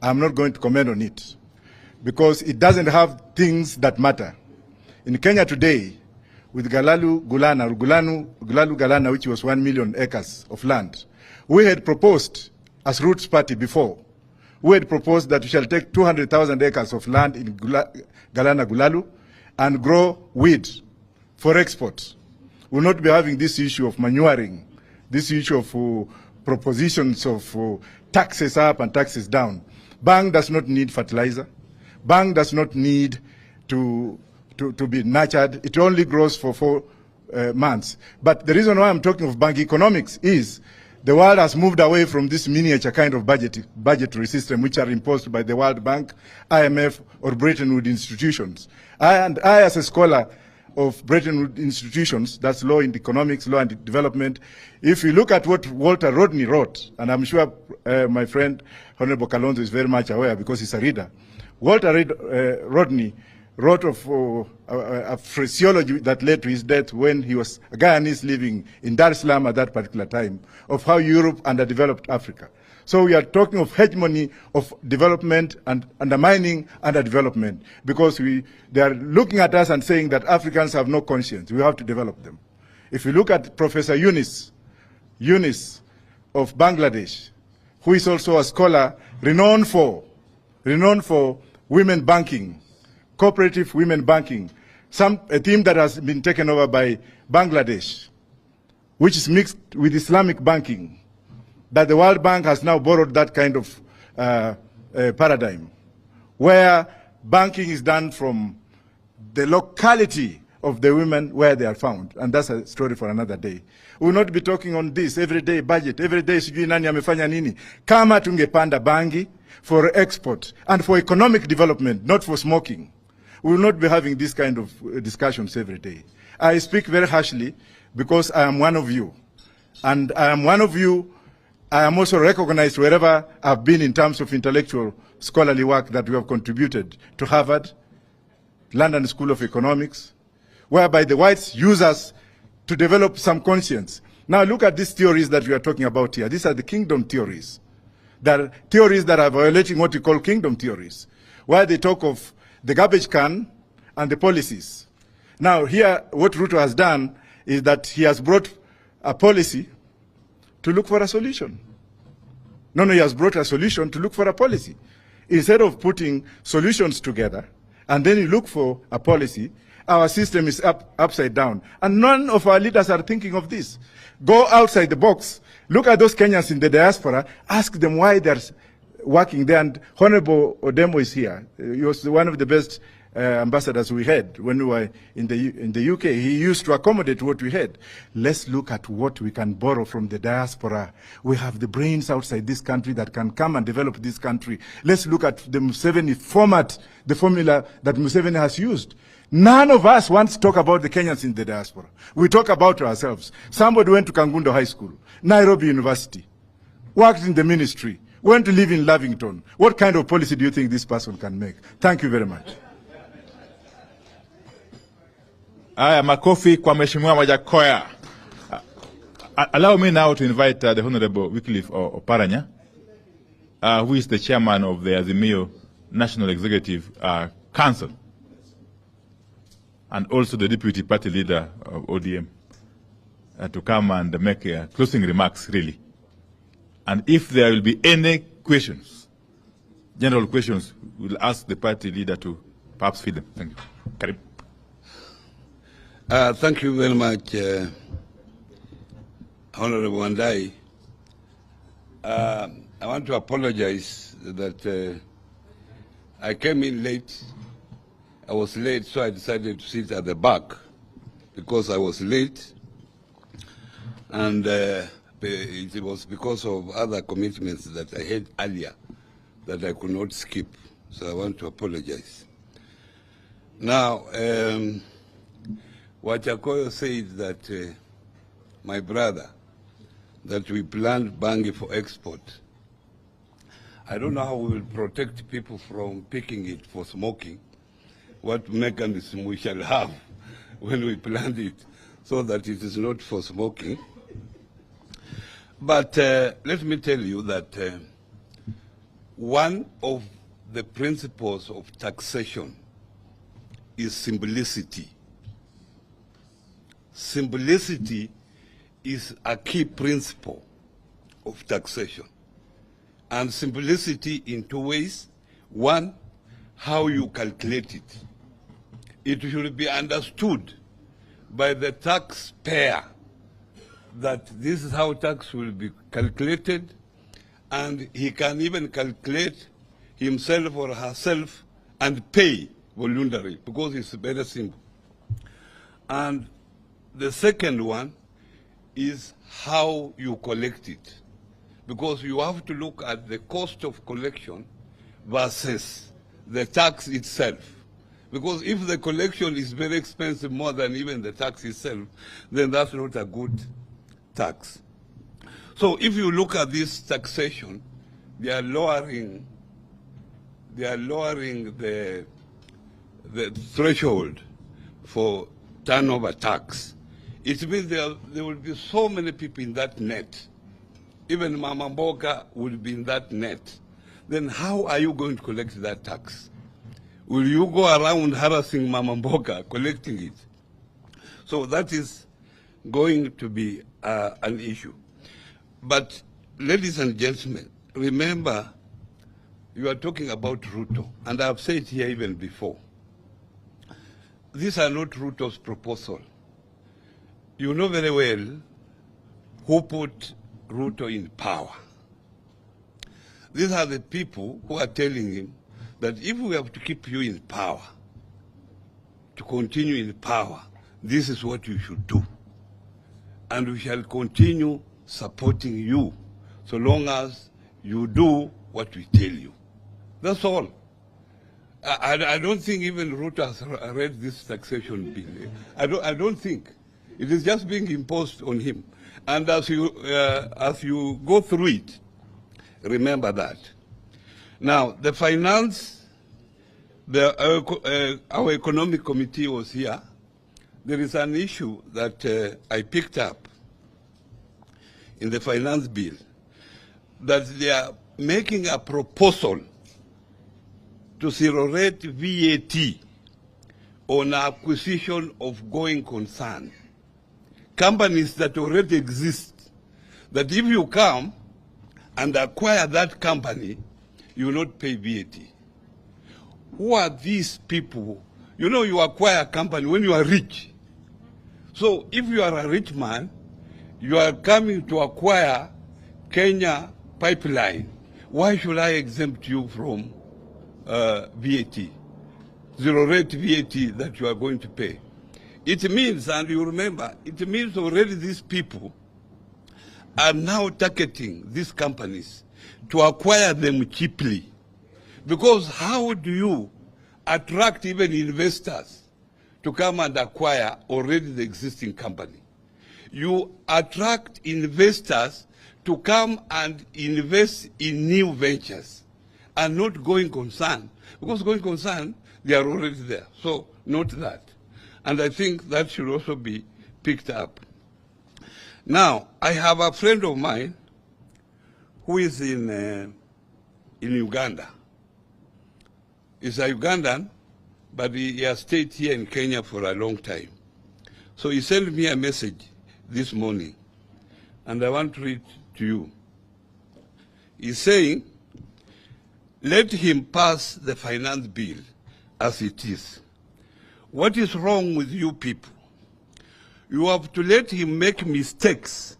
I'm not going to comment on it because it doesn't have things that matter. In Kenya today, with Gulalu Galana, which was 1 million acres of land, we had proposed as Roots Party before, we had proposed that we shall take 200,000 acres of land in Galana Gulalu and grow wheat for export. We'll not be having this issue of manuring, this issue of propositions of taxes up and taxes down. Bang does not need fertilizer. Bang does not need to be nurtured. It only grows for 4 months. But the reason why I'm talking of bank economics is the world has moved away from this miniature kind of budgetary system which are imposed by the World Bank, IMF, or Bretton Woods institutions. I, as a scholar of Bretton Woods institutions, that's law in economics, law and development, if you look at what Walter Rodney wrote, and I'm sure my friend Honorable Kalonzo is very much aware because he's a reader, Walter Rodney wrote of a phraseology that led to his death when he was a Guyanese living in Dar es Salaam at that particular time, of how Europe underdeveloped Africa. So we are talking of hegemony of development and undermining underdevelopment because they are looking at us and saying that Africans have no conscience. We have to develop them. If you look at Professor Yunus of Bangladesh, who is also a scholar renowned for women banking, cooperative women banking, a theme that has been taken over by Bangladesh, which is mixed with Islamic banking, that the World Bank has now borrowed that kind of paradigm, where banking is done from the locality of the women where they are found. And that's a story for another day. We will not be talking on this everyday budget, everyday sijui nani amefanya nini. Kama tungepanda bangi for export and for economic development, not for smoking, we will not be having this kind of discussions every day. I speak very harshly because I am one of you. And I am one of you I am also recognized wherever I've been in terms of intellectual scholarly work that we have contributed to Harvard, London School of Economics, whereby the whites use us to develop some conscience. Now look at these theories that we are talking about here. These are the kingdom theories. There are theories that are violating what we call kingdom theories, where they talk of the garbage can and the policies. Now here, what Ruto has done is that he has brought a policy to look for a solution. No, he has brought a solution to look for a policy. Instead of putting solutions together, and then you look for a policy, our system is upside down. And none of our leaders are thinking of this. Go outside the box. Look at those Kenyans in the diaspora. Ask them why they're working there. And Honorable Odinga is here. He was one of the best ambassadors we had when we were in the UK. He used to accommodate what we had. Let's look at what we can borrow from the diaspora. We have the brains outside this country that can come and develop this country. Let's look at the Museveni format, the formula that Museveni has used. None of us wants to talk about the Kenyans in the diaspora. We talk about ourselves. Somebody went to Kangundo High School, Nairobi University, worked in the ministry, went to live in Lavington. What kind of policy do you think this person can make? Thank you very much. Aya, makofi kwa Mheshimiwa Wajakoya. Allow me now to invite the Honorable Wycliffe Oparanya, who is the chairman of the Azimio National Executive Council, and also the deputy party leader of ODM, to come and make closing remarks, really. And if there will be any questions, general questions, we'll ask the party leader to perhaps field them. Thank you. Karim. Thank you very much, Honorable Wandai. I want to apologize that I came in late. I was late, so I decided to sit at the back because I was late. And it was because of other commitments that I had earlier that I could not skip. So I want to apologize. Now, Wajakoya said that my brother, that we planned bangi for export. I don't know how we will protect people from picking it for smoking, what mechanism we shall have when we plant it so that it is not for smoking. But let me tell you that one of the principles of taxation is simplicity. Simplicity is a key principle of taxation. And simplicity in two ways. One, how you calculate it. It should be understood by the taxpayer that this is how tax will be calculated, and he can even calculate himself or herself and pay voluntarily because it's very simple. And the second one is how you collect it, because you have to look at the cost of collection versus the tax itself. Because if the collection is very expensive, more than even the tax itself, then that's not a good tax. So if you look at this taxation, they are lowering the threshold for turnover tax. It means there will be so many people in that net. Even Mama Mboga will be in that net. Then how are you going to collect that tax? Will you go around harassing Mama Mboga, collecting it? So that is going to be an issue. But ladies and gentlemen, remember, you are talking about Ruto, and I've said here even before, these are not Ruto's proposal. You know very well who put Ruto in power. These are the people who are telling him that if we have to keep you in power, to continue in power, this is what you should do. And we shall continue supporting you so long as you do what we tell you. That's all. I don't think even Ruto has read this taxation bill. I don't think. It is just being imposed on him. And as you go through it, remember that. Now, the finance, our economic committee was here. There is an issue that I picked up in the finance bill, that they are making a proposal to zero rate VAT on acquisition of going concern. Companies that already exist, that if you come and acquire that company, you will not pay VAT. Who are these people? You know, you acquire a company when you are rich. So if you are a rich man, you are coming to acquire Kenya pipeline. Why should I exempt you from VAT? Zero rate VAT that you are going to pay. It means, and you remember, it means already these people are now targeting these companies to acquire them cheaply. Because how do you attract even investors to come and acquire already the existing company? You attract investors to come and invest in new ventures and not going concern. Because going concern, they are already there. So note that. And I think that should also be picked up. Now, I have a friend of mine who is in Uganda. He's a Ugandan, but he has stayed here in Kenya for a long time. So he sent me a message this morning, and I want to read to you. He's saying, let him pass the finance bill as it is. What is wrong with you people? You have to let him make mistakes.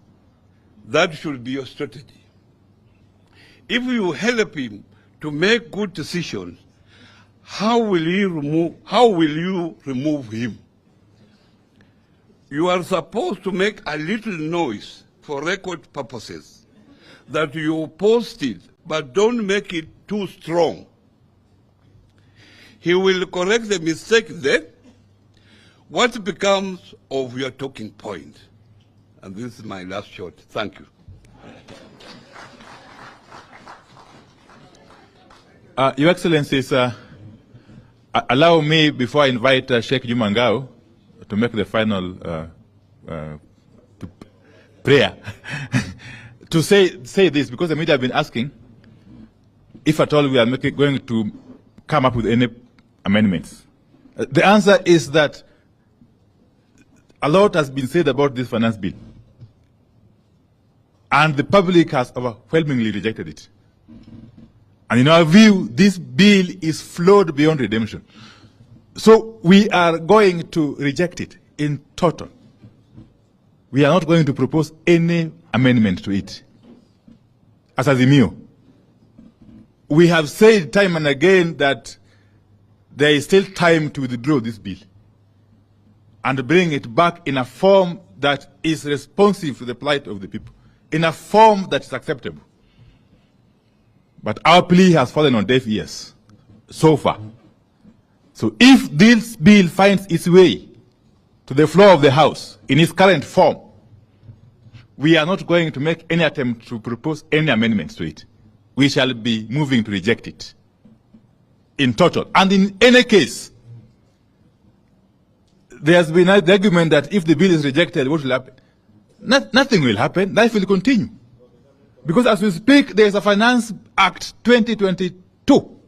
That should be your strategy. If you help him to make good decisions, how will you remove him? You are supposed to make a little noise for record purposes that you oppose it, but don't make it too strong. He will correct the mistake then. What becomes of your talking point? And this is my last shot. Thank you. Your Excellencies, allow me, before I invite Sheikh Juma Ngao to make the final prayer, to say this, because the media have been asking if at all we are going to come up with any amendments. The answer is that a lot has been said about this finance bill, and the public has overwhelmingly rejected it. And in our view, this bill is flawed beyond redemption. So we are going to reject it in total. We are not going to propose any amendment to it. As Azimio, we have said time and again that there is still time to withdraw this bill and bring it back in a form that is responsive to the plight of the people, in a form that is acceptable. But our plea has fallen on deaf ears so far. So if this bill finds its way to the floor of the House in its current form, we are not going to make any attempt to propose any amendments to it. We shall be moving to reject it in total. And in any case, there has been the argument that if the bill is rejected, what will happen? Nothing will happen. Life will continue. Because as we speak, there is a Finance Act 2022,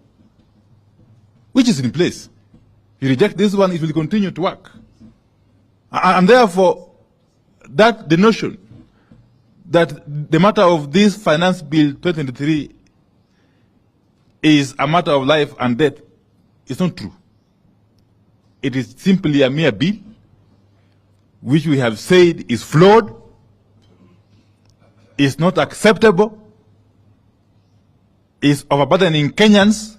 which is in place. You reject this one, it will continue to work. And therefore, the notion that the matter of this Finance Bill 2023 is a matter of life and death is not true. It is simply a mere bill, which we have said is flawed, is not acceptable, is overburdening Kenyans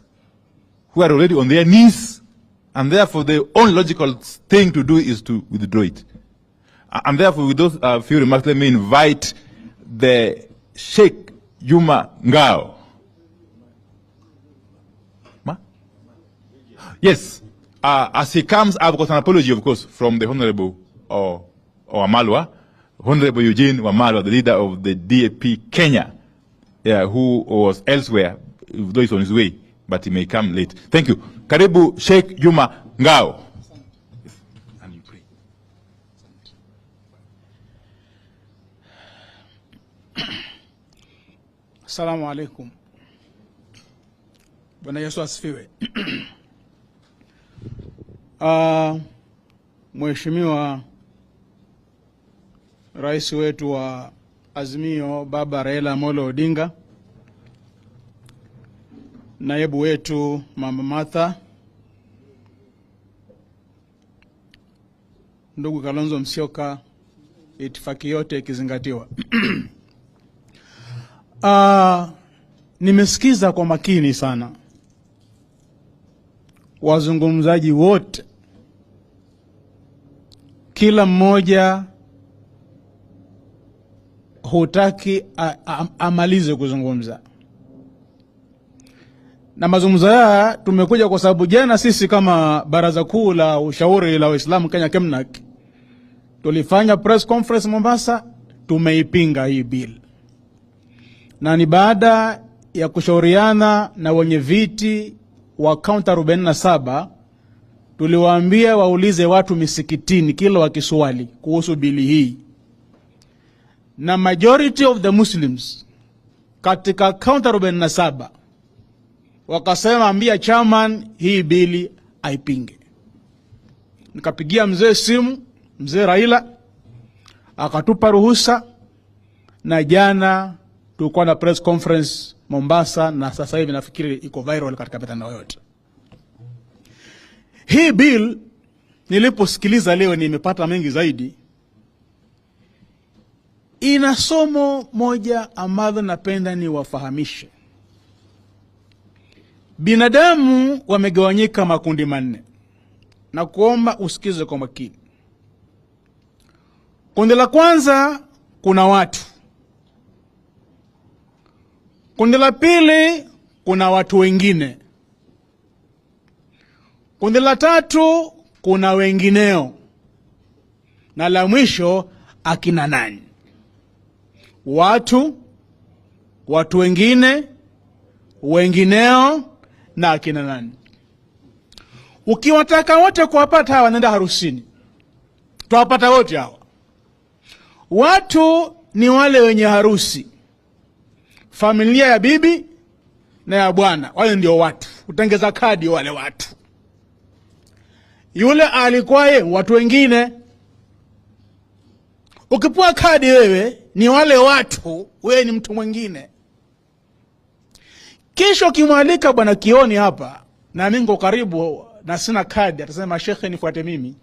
who are already on their knees, and therefore the only logical thing to do is to withdraw it. And therefore, with those few remarks, let me invite the Sheikh Juma Ngao. Yes, as he comes, I've got an apology, of course, from the Honorable Wamalwa, Honorable Eugene Wamalwa, the leader of the DAP Kenya, who was elsewhere, though he's on his way, but he may come late. Thank you. Karibu Sheikh Juma Ngao. Assalamu alaikum. Bwana Yesu asifiwe. Mheshimiwa Rais wetu wa Azimio Baba Raila Amolo Odinga, naibu wetu Mama Martha, ndugu Kalonzo Musyoka, itifaki yote ikizingatiwa. Nimesikiza kwa makini sana wazungumzaji wote, kila mmoja hutaki amalize kuzungumza. Na mazungumzo haya tumekuja kwa sababu jana sisi kama Baraza Kuu la Ushauri la Waislamu Kenya KEMNAK tulifanya press conference Mombasa, tumeipinga hii bill. Na ni baada ya kushauriana na wenye viti wa kaunta 47, tuliwaambia waulize watu misikitini kila wakiswali kuhusu bili hii. Na majority of the Muslims katika kaunta 47 wakasema ambia chairman hii bili aipinge. Nikapigia mzee simu, mzee Raila, akatupa ruhusa, na jana tulikuwa na press conference Mombasa, na sasa hivi nafikiri iko viral katika mitandao yote. Hii bill niliposikiliza leo nimepata mengi zaidi. Ina somo moja ambalo napenda ni wafahamishe. Binadamu wamegawanyika makundi manne, na kuomba usikize kwa makini. Kundi la kwanza kuna watu. Kundi la pili kuna watu wengine. Kundi la tatu kuna wengineo. Na la mwisho akina nani? Watu, watu wengine, wengineo na akina nani. Ukiwataka wote kuwapata hawa, nenda harusini, tuwapata wote hawa. Watu ni wale wenye harusi, familia ya bibi na ya bwana, wale ndio watu. Utengeza kadi wale watu. Yule alikuwa watu wengine. Ukipua kadi wewe ni wale watu, wewe ni mtu mwingine. Kisha kimwalika bwana Kioni hapa, na mingo karibu na sina kadi, atasema shekhe nifuate mimi.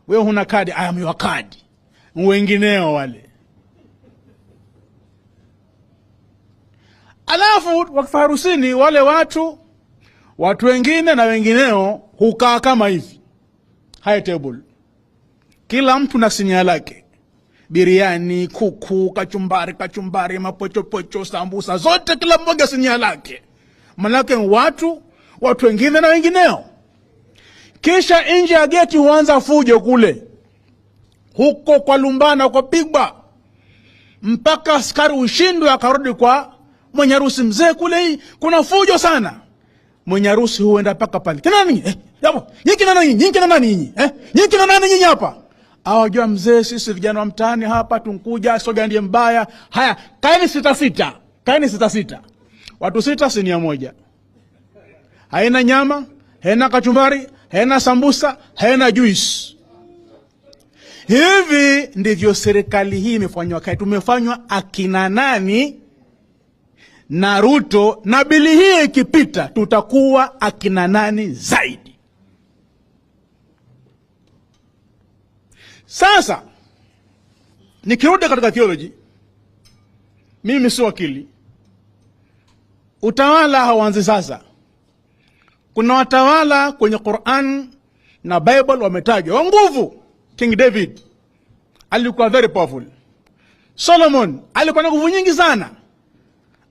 Wewe huna kadi, I am your kadi. Wengineo wale. Alafu wakifarusini wale watu, watu wengine na wengineo hukaa kama hivi, high table, kila mtu na sinia lake. Biriani, kuku, kachumbari, mapochopocho, sambusa, zote kila mmoja sinia lake. Manake watu wengine na wengineo. Kisha nje ya geti huanza fujo kule. Huko kwa lumbana, kwa pigwa, mpaka askari ushindwe akarudi kwa mwenye harusi. Mzee kule hii kuna fujo sana. Mwenye harusi huenda paka pale. Kina nani? Yapo. Nyinyi kina nani? Nyinyi kina nani nyinyi? Nyinyi kina nani nyinyi hapa? Awajua mzee, sisi vijana wa mtaani hapa tunkuja, soga ndiye mbaya. Haya, kaeni sita. Kaeni sita. Watu 6 sinia moja. Haina nyama, haina kachumbari, haina sambusa, haina juice. Hivi ndivyo serikali hii imefanywa. Tumefanywa akina nani na Ruto, na bili hii ikipita tutakuwa akina nani zaidi. Sasa nikirudi katika theology, mimi si wakili. Utawala hauanzi sasa. Kuna watawala kwenye Qur'an na Bible wametajwa wa nguvu. King David alikuwa very powerful. Solomon alikuwa na nguvu nyingi sana,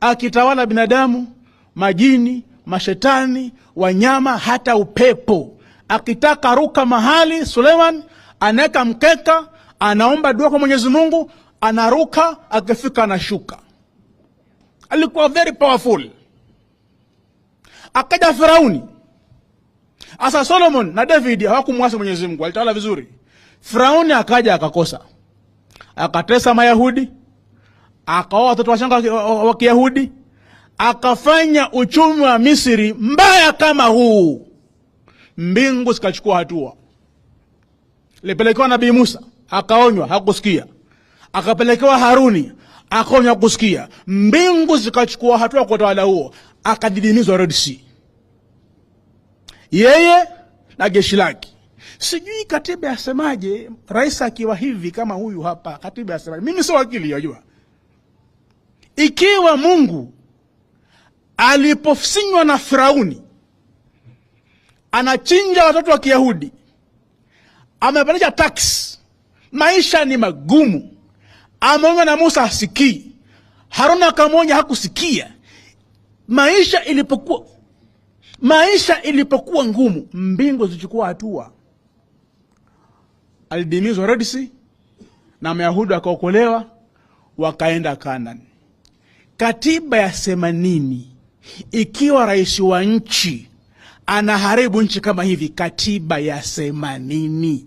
akitawala binadamu, majini, mashetani, wanyama, hata upepo. Akitaka ruka mahali, Suleiman anaweka mkeka, anaomba dua kwa Mwenyezi Mungu, anaruka, akifika anashuka. Alikuwa very powerful. Akaja Firauni. Asa Solomon na David hawakumwasi Mwenyezi Mungu, alitawala vizuri. Firauni akaja akakosa. Akatesa Mayahudi, akaoa watoto wachanga wa Kiyahudi, akafanya uchumi wa Misri mbaya kama huu. Mbingu zikachukua hatua. Lipelekewa Nabii Musa, akaonywa, hakusikia. Akapelekewa Haruni, akaonywa, hakusikia. Mbingu zikachukua hatua kwa utawala huo, akadidimizwa Red Sea. Yeye na jeshi lake. Sijui katiba yasemaje, rais akiwa hivi kama huyu hapa, katiba yasemaje? Mimi sio wakili, unajua. Ikiwa Mungu alipofsinywa na Firauni, anachinja watoto wa Kiyahudi, amepandisha tax, maisha ni magumu, ameonywa na Musa hasikii, Haruni akamwonya hakusikia, maisha ilipokuwa ngumu, mbingu zichukua hatua. Alidimizwa Red Sea na Mayahudi wakaokolewa, wakaenda Kanani. Katiba yasema nini ikiwa rais wa nchi anaharibu nchi kama hivi? Katiba yasema nini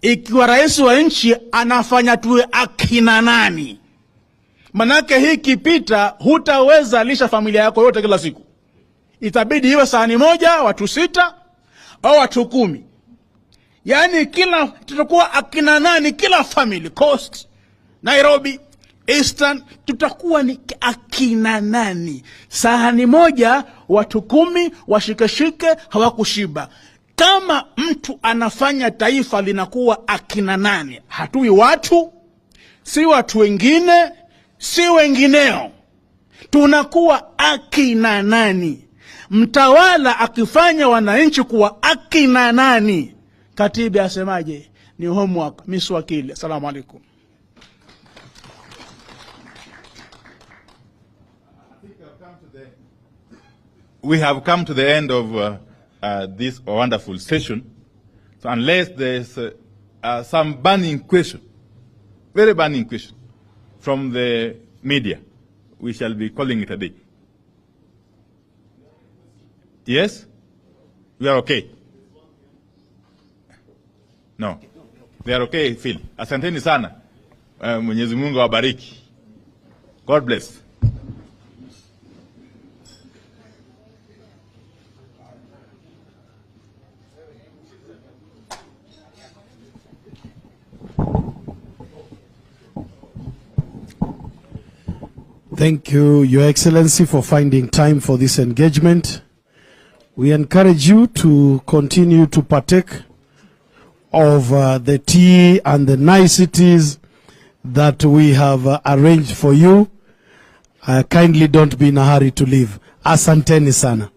ikiwa rais wa nchi anafanya tuwe akina nani? Manake hii kipita, hutaweza lisha familia yako yote kila siku. Itabidi iwe sahani moja, watu 6 au watu 10. Yani tutakuwa akina nani kila family? Coast, Nairobi, Eastern, tutakuwa ni akina nani? Sahani moja, watu 10 washikeshike, hawakushiba. Kama mtu anafanya taifa linakuwa akina nani, hatui watu, si watu wengine, si wengineo, tunakuwa akina nani? Mtawala akifanya wananchi kuwa akina nani, katiba yasemaje? Ni homework. Mimi si wakili. Asalamu alaykum. We have come to the end of this wonderful session. So unless there's some burning question, very burning question from the media, we shall be calling it a day. Yes? We are okay? No. They are okay, Phil. Asanteni sana. Mwenyezi Mungu awabariki. God bless. Thank you, Your Excellency, for finding time for this engagement. We encourage you to continue to partake of the tea and the niceties that we have arranged for you. Kindly don't be in a hurry to leave. Asanteni sana.